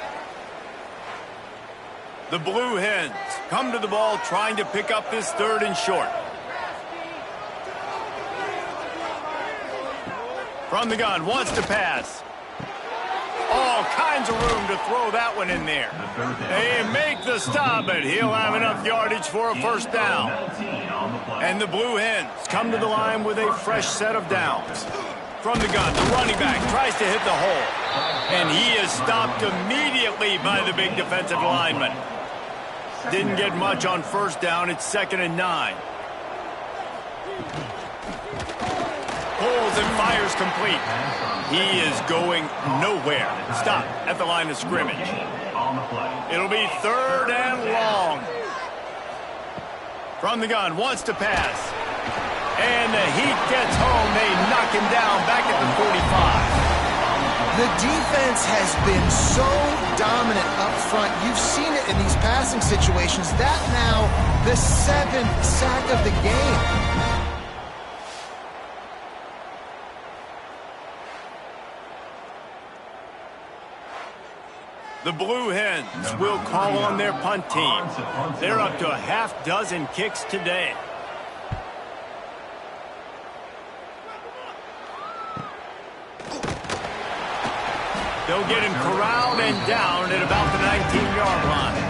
The Blue Hens come to the ball trying to pick up this 3rd and short. From the gun, wants to pass. All kinds of room to throw that one in there. They make the stop, but he'll have enough yardage for a first down. And the Blue Hens come to the line with a fresh set of downs. From the gun, the running back tries to hit the hole. And he is stopped immediately by the big defensive lineman. Didn't get much on first down. It's 2nd and 9. Pulls and fires complete. He is going nowhere. Stop at the line of scrimmage. It'll be 3rd and long. From the gun, wants to pass. And the Heat gets home. They knock him down back at the 45. The defense has been so dominant up front. You've seen it in these passing situations. That now the 7th sack of the game. The Blue Hens will call on their punt team. They're up to a half dozen kicks today. They'll get him corralled and down at about the 19-yard line.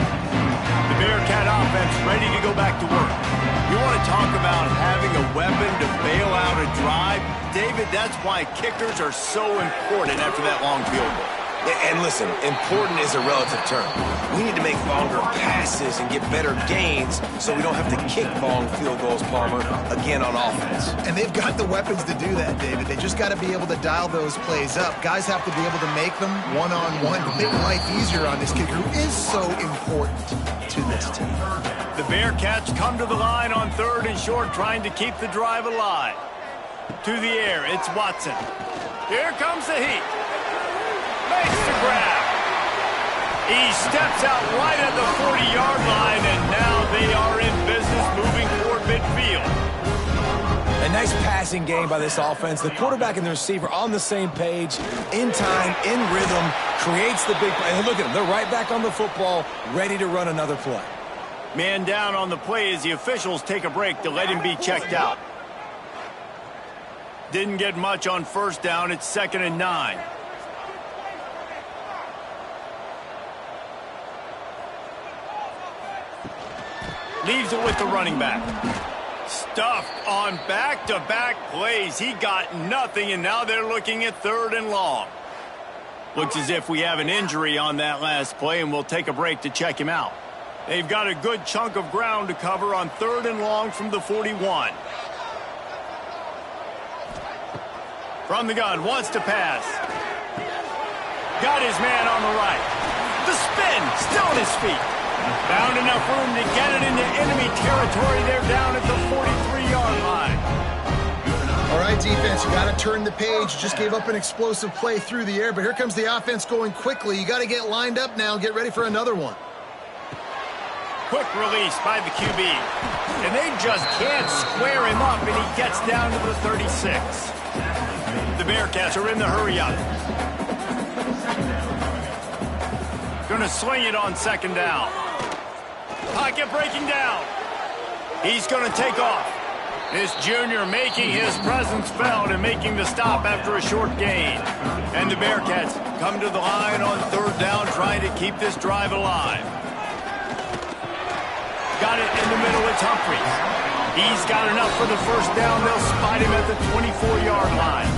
The Bearcat offense ready to go back to work. You want to talk about having a weapon to bail out a drive? David, that's why kickers are so important after that long field goal. And listen, important is a relative term. We need to make longer passes and get better gains so we don't have to kick long field goals, Palmer, again on offense. And they've got the weapons to do that, David. They just got to be able to dial those plays up. Guys have to be able to make them one-on-one to make life easier on this kicker who is so important to this team. The Bearcats come to the line on 3rd and short, trying to keep the drive alive. To the air, it's Watson. Here comes the Heat. Makes the grab. He steps out right at the 40-yard line, and now they are in business moving toward midfield. A nice passing game by this offense. The quarterback and the receiver on the same page, in time, in rhythm, creates the big play. And look at them. They're right back on the football, ready to run another play. Man down on the play as the officials take a break to let him be checked out. Didn't get much on first down. It's 2nd and 9. Leaves it with the running back. Stuffed on back-to-back plays. He got nothing, and now they're looking at 3rd and long. Looks as if we have an injury on that last play, and we'll take a break to check him out. They've got a good chunk of ground to cover on 3rd and long from the 41. From the gun, wants to pass. Got his man on the right. The spin, still on his feet. Found enough room to get it into enemy territory. They're down at the 43-yard line. All right, defense, you got to turn the page. Just gave up an explosive play through the air, but here comes the offense going quickly. You got to get lined up now and get ready for another one. Quick release by the QB. And they just can't square him up, and he gets down to the 36. The Bearcats are in the hurry-up. Gonna sling it on 2nd down. Pocket breaking down. He's gonna take off. This junior making his presence felt and making the stop after a short gain. And the Bearcats come to the line on 3rd down, trying to keep this drive alive. Got it in the middle, it's Humphries. He's got enough for the first down. They'll spot him at the 24-yard line.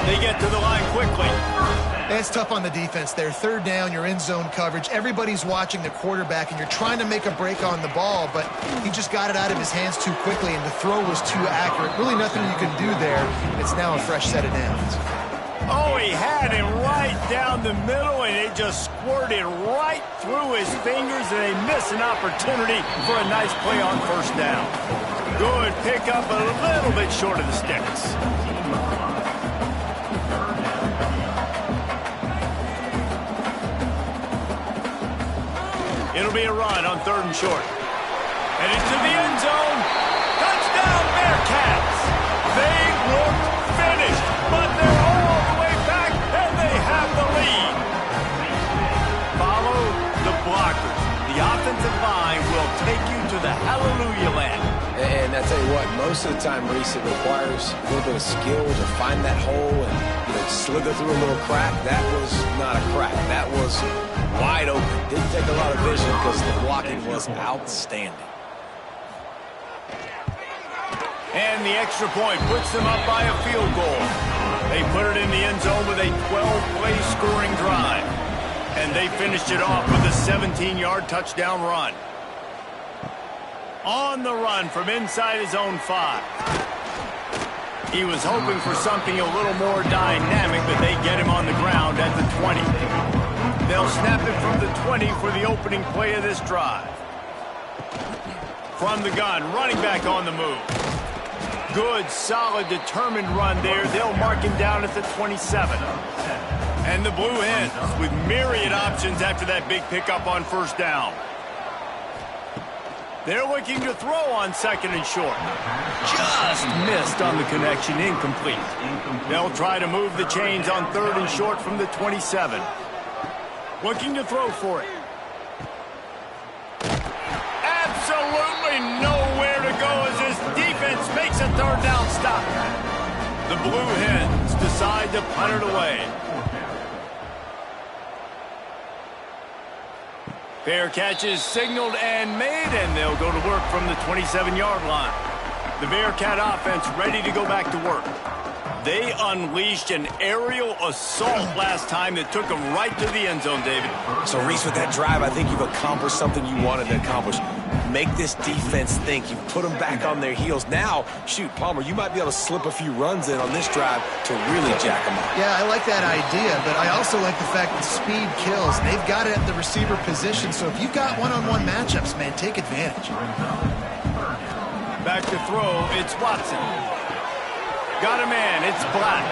They get to the line quickly. That's tough on the defense there. 3rd down, you're in zone coverage. Everybody's watching the quarterback, and you're trying to make a break on the ball, but he just got it out of his hands too quickly, and the throw was too accurate. Really nothing you can do there. It's now a fresh set of downs. Oh, he had him right down the middle, and it just squirted right through his fingers, and they miss an opportunity for a nice play on first down. Good pickup, a little bit short of the sticks. It'll be a run on 3rd and short. And into the end zone. Touchdown, Bearcats. They look finished, but they're all the way back, and they have the lead. Follow the blockers. The offensive line will take you to the hallelujah land. And I tell you what, most of the time, Reese, it requires a little bit of skill to find that hole and slither through a little crack. That was not a crack. That was wide open. Didn't take a lot of vision because the blocking was outstanding. And the extra point puts them up by a field goal. They put it in the end zone with a 12-play scoring drive. And they finished it off with a 17-yard touchdown run. On the run from inside his own 5. He was hoping for something a little more dynamic, but they get him on the ground at the 20. They'll snap it from the 20 for the opening play of this drive. From the gun, running back on the move. Good, solid, determined run there. They'll mark him down at the 27. And the Blue Hens with myriad options after that big pickup on first down. They're looking to throw on second and short. Just missed on the connection, incomplete. They'll try to move the chains on third and short from the 27. Looking to throw for it. Absolutely nowhere to go as his defense makes a third down stop. The Blue Hens decide to punt it away. Bearkats is signaled and made, and they'll go to work from the 27-yard line. The Bearcat offense ready to go back to work. They unleashed an aerial assault last time that took them right to the end zone, David. So, Reese, with that drive, I think you've accomplished something you wanted to accomplish. Make this defense think. You put them back on their heels. Now, shoot, Palmer, you might be able to slip a few runs in on this drive to really jack them up. Yeah, I like that idea, but I also like the fact that speed kills. They've got it at the receiver position, so if you've got one-on-one matchups, man, take advantage. Back to throw, it's Watson. Got a man, it's Black.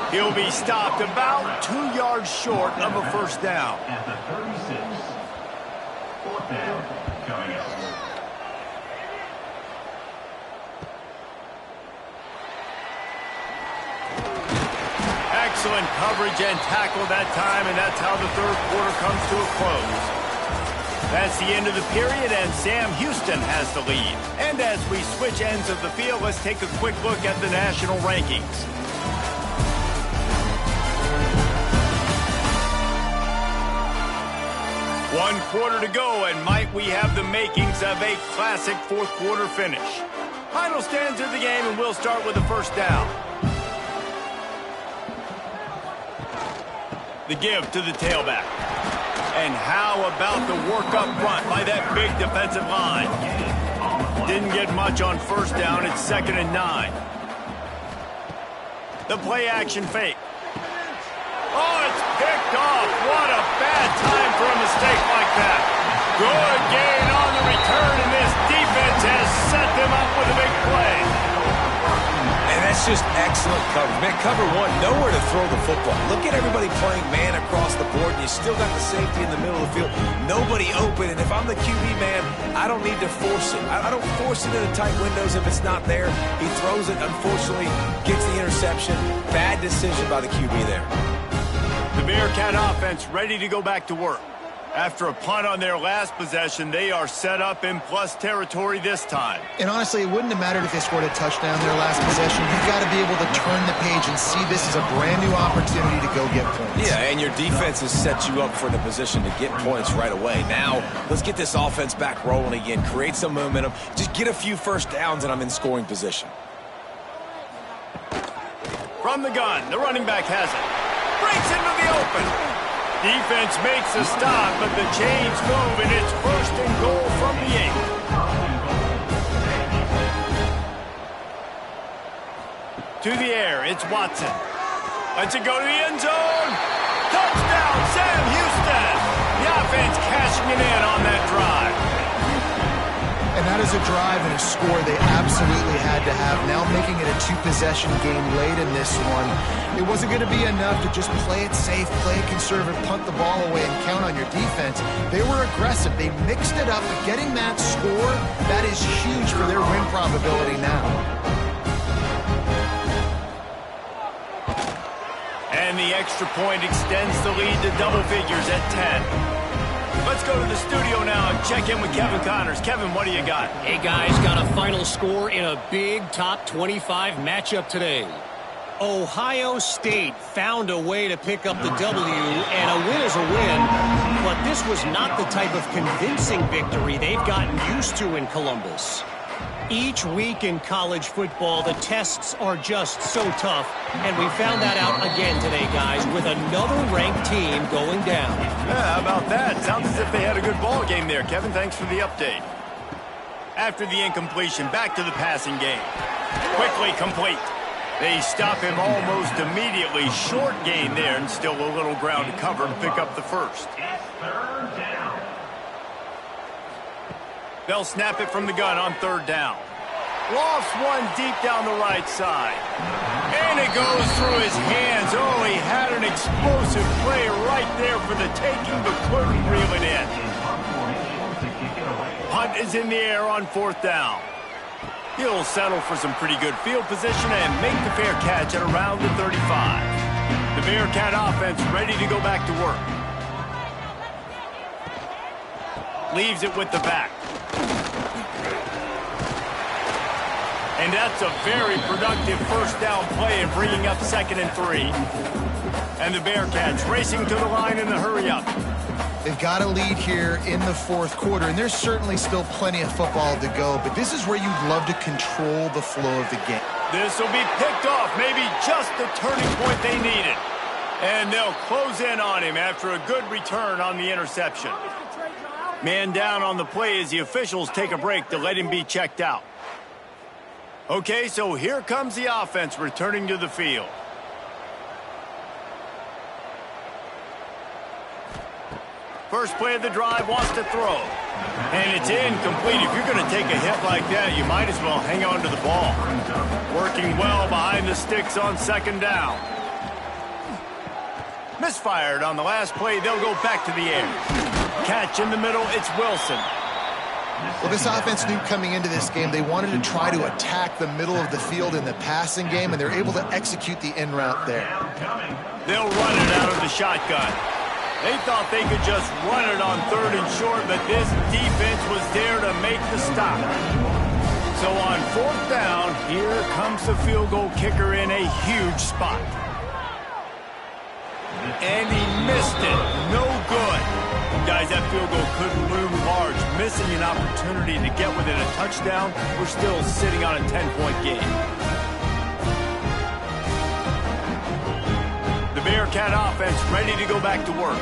He'll be stopped about 2 yards short of a first down. At the 36, fourth down, coming up. Excellent coverage and tackle that time, and that's how the third quarter comes to a close. That's the end of the period, and Sam Houston has the lead. And as we switch ends of the field, let's take a quick look at the national rankings. One quarter to go, and might we have the makings of a classic fourth quarter finish. Final stands of the game, and we'll start with the first down. The give to the tailback. And how about the work up front by that big defensive line? Didn't get much on first down. It's 2nd and 9. The play action fake. Oh, it's picked off. What a bad time for a mistake like that. Good gain on the return, and this defense has set them up with a big play. And that's just excellent coverage. Man, cover one, nowhere to throw the football. Look at everybody playing man across the board, and you still got the safety in the middle of the field. Nobody open, and if I'm the QB man, I don't need to force it. I don't force it into tight windows if it's not there. He throws it, unfortunately, gets the interception. Bad decision by the QB there. The Bearcat offense ready to go back to work. After a punt on their last possession, they are set up in plus territory this time. And honestly, it wouldn't have mattered if they scored a touchdown their last possession. You've got to be able to turn the page and see this as a brand new opportunity to go get points. Yeah, and your defense has set you up for the position to get points right away. Now, let's get this offense back rolling again, create some momentum, just get a few first downs, and I'm in scoring position. From the gun, the running back has it. Breaks into the open. Defense makes a stop, but the chains move, and it's 1st and goal from the 8. To the air, it's Watson. Lets it go to the end zone. Touchdown, Sam Houston. The offense cashing it in on that drive. And that is a drive and a score they absolutely had to have. Now making it a 2-possession game late in this one. It wasn't going to be enough to just play it safe, play it conservative, punt the ball away, and count on your defense. They were aggressive. They mixed it up, but getting that score, that is huge for their win probability now. And the extra point extends the lead to double figures at 10. But let's go to the studio now and check in with Kevin Connors. Kevin, what do you got? Hey, guys, got a final score in a big top 25 matchup today. Ohio State found a way to pick up the W, and a win is a win, but this was not the type of convincing victory they've gotten used to in Columbus. Each week in college football, the tests are just so tough, and we found that out again today, guys, with another ranked team going down. Yeah, how about that? Sounds as if they had a good ball game there. Kevin, thanks for the update. After the incompletion, back to the passing game. Quickly complete. They stop him almost immediately. Short gain there, and still a little ground to cover to pick up the first. They'll snap it from the gun on third down. Lofts one deep down the right side. And it goes through his hands. Oh, he had an explosive play right there for the taking, but couldn't reel it in. Hunt is in the air on fourth down. He'll settle for some pretty good field position and make the fair catch at around the 35. The Bearcat offense ready to go back to work. Leaves it with the back. And that's a very productive first down play and bringing up 2nd and 3. And the Bearcats racing to the line in the hurry up. They've got a lead here in the fourth quarter, and there's certainly still plenty of football to go, but this is where you'd love to control the flow of the game. This will be picked off, maybe just the turning point they needed. And they'll close in on him after a good return on the interception. Man down on the play as the officials take a break to let him be checked out. Okay, so here comes the offense returning to the field. First play of the drive, wants to throw. And it's incomplete. If you're going to take a hit like that, you might as well hang on to the ball. Working well behind the sticks on 2nd down. Misfired on the last play. They'll go back to the air. Catch in the middle. It's Wilson. Well, this offense knew coming into this game they wanted to try to attack the middle of the field in the passing game, and they're able to execute the in route there. They'll run it out of the shotgun. They thought they could just run it on 3rd and short, but this defense was there to make the stop. So on 4th down, here comes the field goal kicker in a huge spot. And he missed it. No good. Guys, that field goal couldn't loom large. Missing an opportunity to get within a touchdown. We're still sitting on a 10-point game. The Bearcat offense ready to go back to work.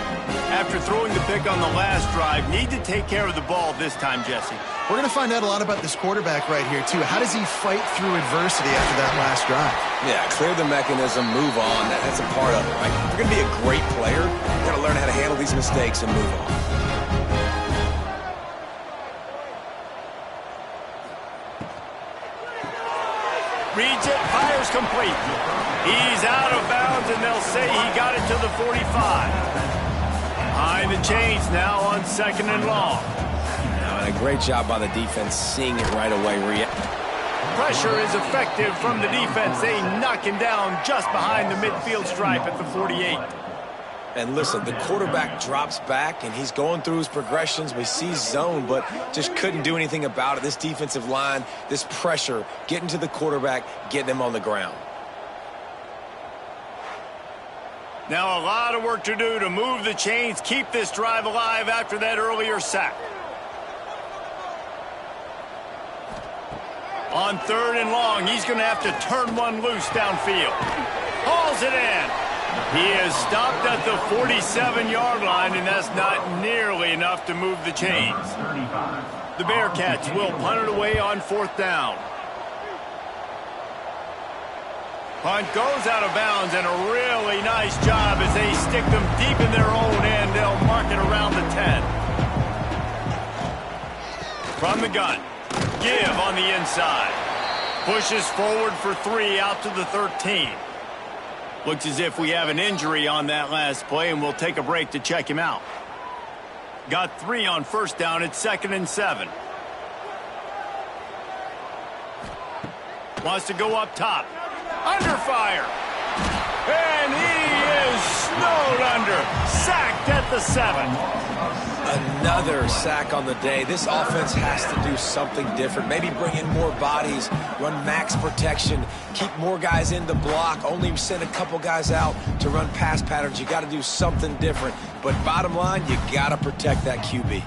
After throwing the pick on the last drive, need to take care of the ball this time, Jesse. We're going to find out a lot about this quarterback right here, too. How does he fight through adversity after that last drive? Yeah, clear the mechanism, move on. That's a part of it, right? If you're going to be a great player, you got to learn how to handle these mistakes and move on. Reads it, fires complete. He's out of bounds, and they'll say he got it to the 45. Behind the chains now on 2nd and long. And a great job by the defense seeing it right away. Pressure is effective from the defense. They knock him down just behind the midfield stripe at the 48. And listen, the quarterback drops back, and he's going through his progressions. We see zone, but just couldn't do anything about it. This defensive line, this pressure, getting to the quarterback, getting him on the ground. Now a lot of work to do to move the chains, keep this drive alive after that earlier sack. On 3rd and long, he's going to have to turn one loose downfield. Hauls it in. He is stopped at the 47-yard line, and that's not nearly enough to move the chains. The Bearcats will punt it away on 4th down. Punt goes out of bounds, and a really nice job as they stick them deep in their own end. They'll mark it around the 10. From the gun, give on the inside. Pushes forward for 3 out to the 13. Looks as if we have an injury on that last play, and we'll take a break to check him out. Got 3 on 1st down. It's 2nd and 7. Wants to go up top. Under fire. And he is snowed under. Sacked at the 7. A Another sack on the day. This offense has to do something different. Maybe bring in more bodies, run max protection, keep more guys in the block, only send a couple guys out to run pass patterns. You got to do something different. But bottom line, you got to protect that QB.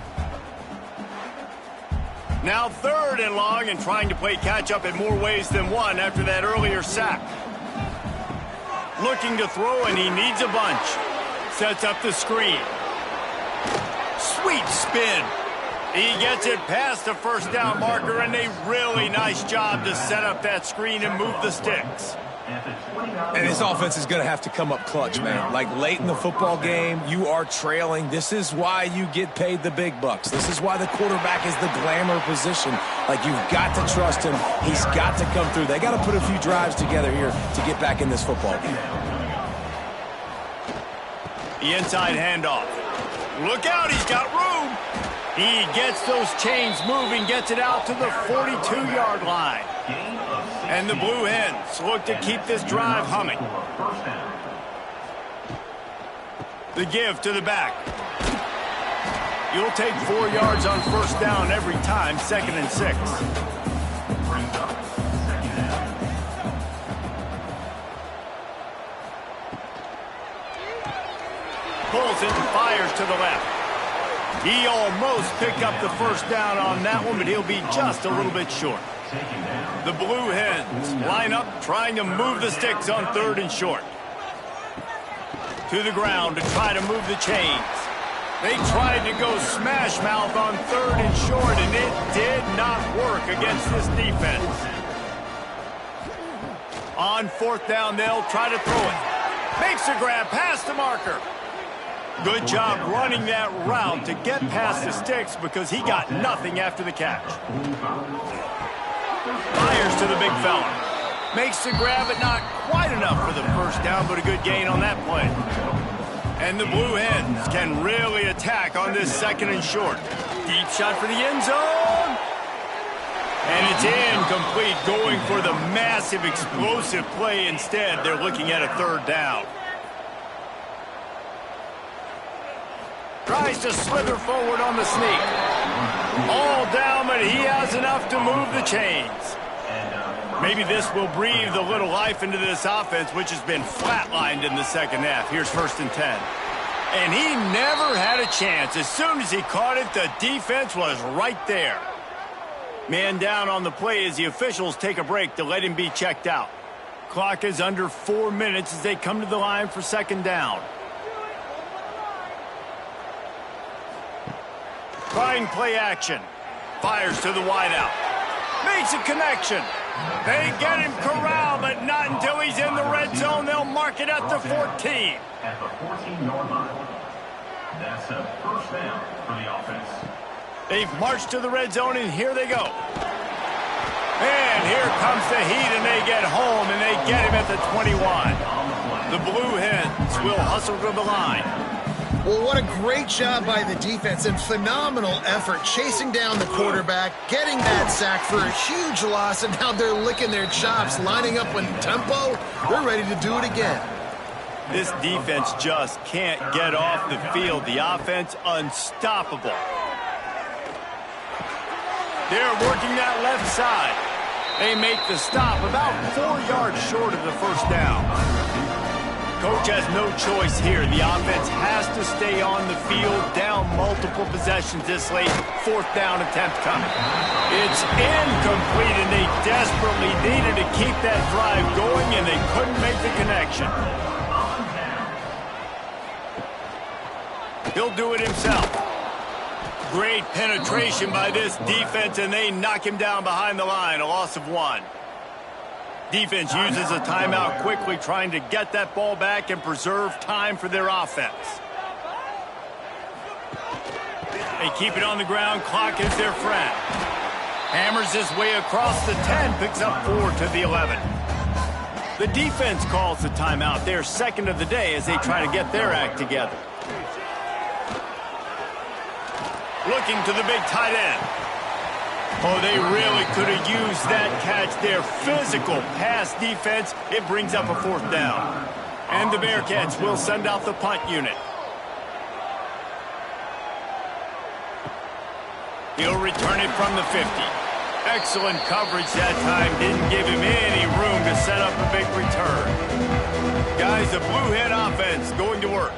Now 3rd and long and trying to play catch-up in more ways than one after that earlier sack. Looking to throw, and he needs a bunch. Sets up the screen. Sweet spin. He gets it past the first down marker, and a really nice job to set up that screen and move the sticks. And this offense is going to have to come up clutch, man. Like late in the football game, you are trailing. This is why you get paid the big bucks. This is why the quarterback is the glamour position. Like, you've got to trust him. He's got to come through. They got to put a few drives together here to get back in this football game. The inside handoff. Look out, he's got room. He gets those chains moving, gets it out to the 42-yard line. And the Blue Hens look to keep this drive humming. The give to the back. You'll take 4 yards on first down every time, 2nd and 6. Pulls it and fires to the left. He almost picked up the first down on that one, but he'll be just a little bit short. The Blue Hens line up, trying to move the sticks on 3rd and short. To the ground to try to move the chains. They tried to go smash mouth on 3rd and short, and it did not work against this defense. On 4th down, they'll try to throw it. Makes a grab past the marker. Good job running that route to get past the sticks because he got nothing after the catch. Fires to the big fella. Makes the grab, but not quite enough for the first down, but a good gain on that play. And the Blue Hens can really attack on this 2nd and short. Deep shot for the end zone. And it's incomplete, going for the massive explosive play instead. They're looking at a 3rd down. Tries to slither forward on the sneak. All down, but he has enough to move the chains. Maybe this will breathe a little life into this offense, which has been flatlined in the 2nd half. Here's 1st and 10. And he never had a chance. As soon as he caught it, the defense was right there. Man down on the play as the officials take a break to let him be checked out. Clock is under 4 minutes as they come to the line for 2nd down. Trying play action. Fires to the wideout. Makes a connection. They get him corralled, but not until he's in the red zone. They'll mark it at the 14. At the 14-yard line. That's a first down for the offense. They've marched to the red zone, and here they go. And here comes the heat, and they get home, and they get him at the 21. The Blue Hens will hustle to the line. Well, what a great job by the defense and phenomenal effort chasing down the quarterback, getting that sack for a huge loss, and now they're licking their chops, lining up in tempo. They're ready to do it again. This defense just can't get off the field. The offense unstoppable. They're working that left side. They make the stop about 4 yards short of the first down. Coach has no choice here. The offense has to stay on the field, down multiple possessions this late. 4th down attempt coming. It's incomplete, and they desperately needed to keep that drive going, and they couldn't make the connection. He'll do it himself. Great penetration by this defense, and they knock him down behind the line. A loss of 1. Defense uses a timeout quickly, trying to get that ball back and preserve time for their offense. They keep it on the ground. Clock is their friend. Hammers his way across the 10, picks up 4 to the 11. The defense calls the timeout. Their 2nd of the day as they try to get their act together. Looking to the big tight end. Oh, they really could have used that catch there. Physical pass defense. It brings up a 4th down. And the Bearkats will send out the punt unit. He'll return it from the 50. Excellent coverage that time. Didn't give him any room to set up a big return. Guys, the Blue Hen offense going to work.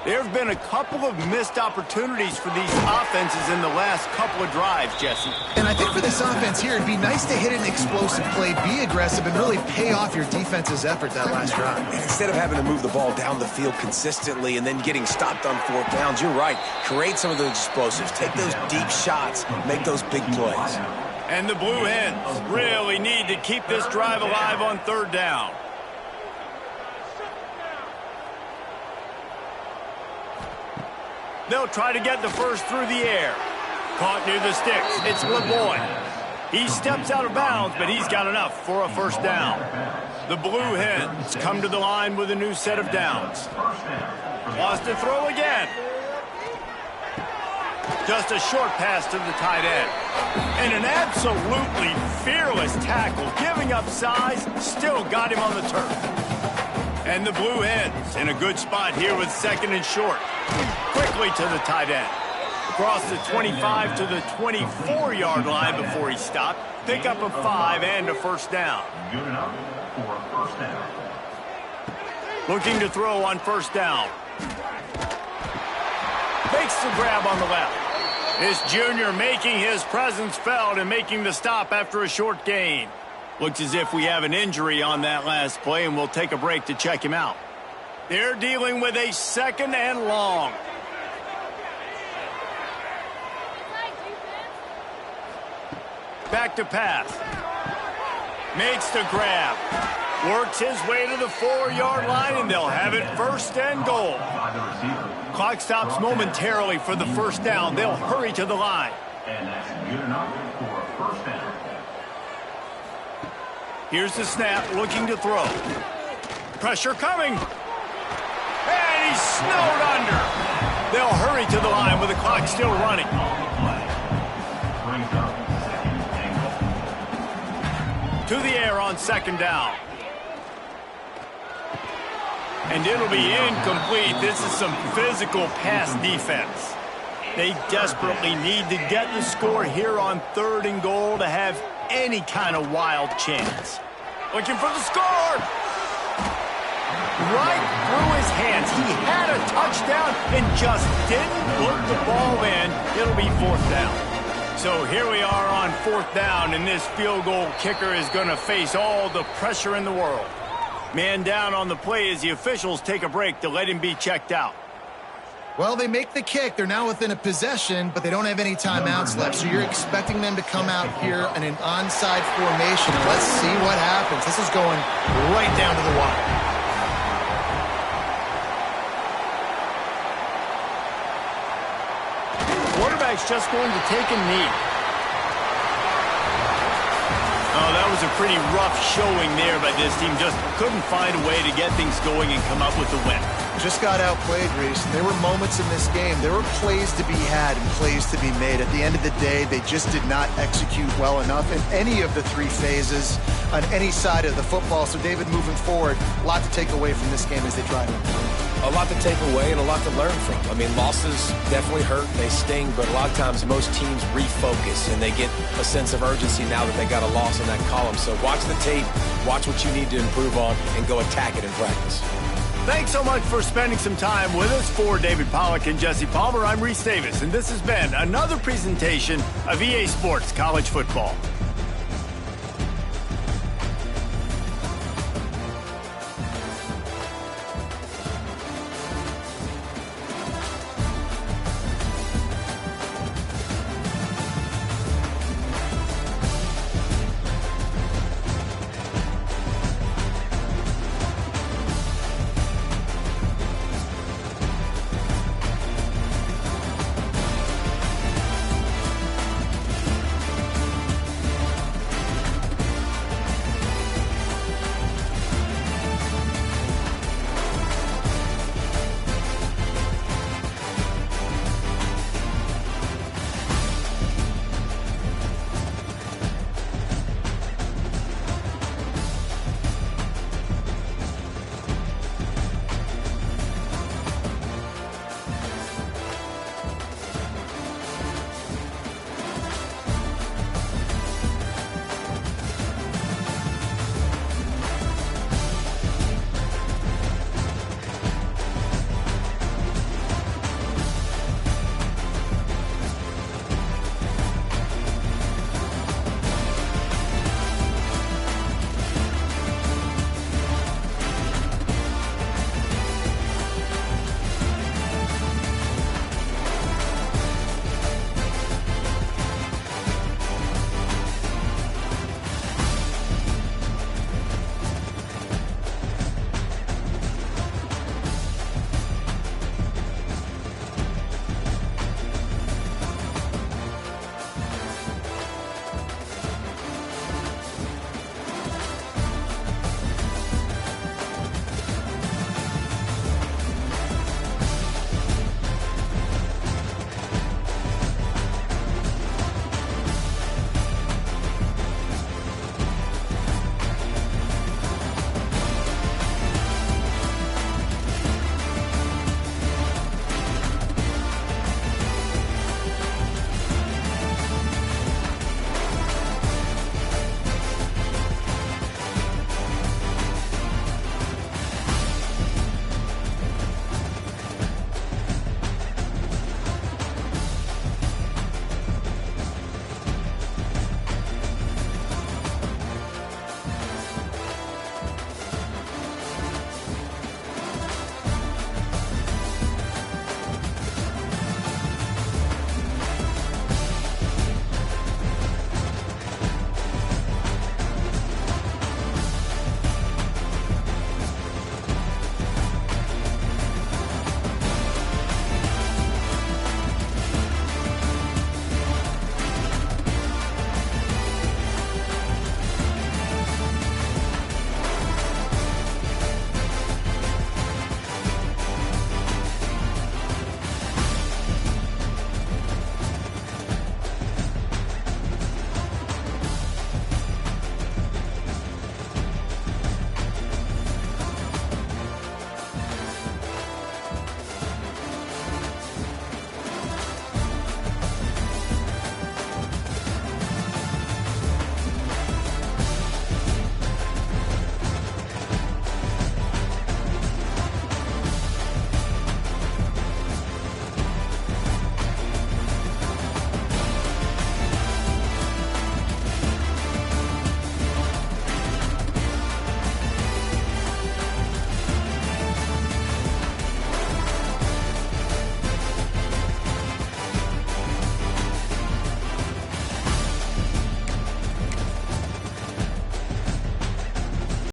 There have been a couple of missed opportunities for these offenses in the last couple of drives, Jesse. And I think for this offense here, it'd be nice to hit an explosive play, be aggressive, and really pay off your defense's effort that last drive. Instead of having to move the ball down the field consistently and then getting stopped on 4th downs, you're right. Create some of those explosives. Take those deep shots. Make those big plays. And the Blue Hens really need to keep this drive alive on 3rd down. They'll try to get the first through the air. Caught near the sticks. It's LeBoy. He steps out of bounds, but he's got enough for a 1st down. The Blue Hens come to the line with a new set of downs. Lost to throw again. Just a short pass to the tight end. And an absolutely fearless tackle, giving up size, still got him on the turf. And the Blue Hens in a good spot here with 2nd and short. Quickly to the tight end. Across the 25 to the 24-yard line before he stopped. Pick up a 5 and a 1st down. Good enough for a 1st down. Looking to throw on 1st down. Makes the grab on the left. This junior making his presence felt and making the stop after a short gain. Looks as if we have an injury on that last play, and we'll take a break to check him out. They're dealing with a 2nd and long. Back to pass. Makes the grab. Works his way to the 4-yard line, and they'll have it 1st and goal. Clock stops momentarily for the 1st down. They'll hurry to the line. And that's good enough for a 1st down. Here's the snap, looking to throw. Pressure coming. And he's snowed under. They'll hurry to the line with the clock still running. Brings up 2nd and goal. To the air on 2nd down. And it'll be incomplete. This is some physical pass defense. They desperately need to get the score here on 3rd and goal to have any kind of wild chance. Looking for the score. Right through his hands. He had a touchdown and just didn't put the ball in. It'll be 4th down. So here we are on 4th down, and this field goal kicker is going to face all the pressure in the world. Man down on the play as the officials take a break to let him be checked out. Well, they make the kick. They're now within a possession, but they don't have any timeouts left. So you're expecting them to come out here in an onside formation. And let's see what happens. This is going right down to the wire. Quarterback's just going to take a knee. Oh, that was a pretty rough showing there by this team. Just couldn't find a way to get things going and come up with the win. Just got outplayed, Reese. There were moments in this game. There were plays to be had and plays to be made. At the end of the day, they just did not execute well enough in any of the 3 phases on any side of the football. So, David, moving forward, a lot to take away from this game as they try to improve. A lot to take away and a lot to learn from. I mean, losses definitely hurt, they sting, but a lot of times most teams refocus and they get a sense of urgency now that they got a loss in that column. So watch the tape, watch what you need to improve on, and go attack it in practice. Thanks so much for spending some time with us. For David Pollack and Jesse Palmer, I'm Reese Davis, and this has been another presentation of EA Sports College Football.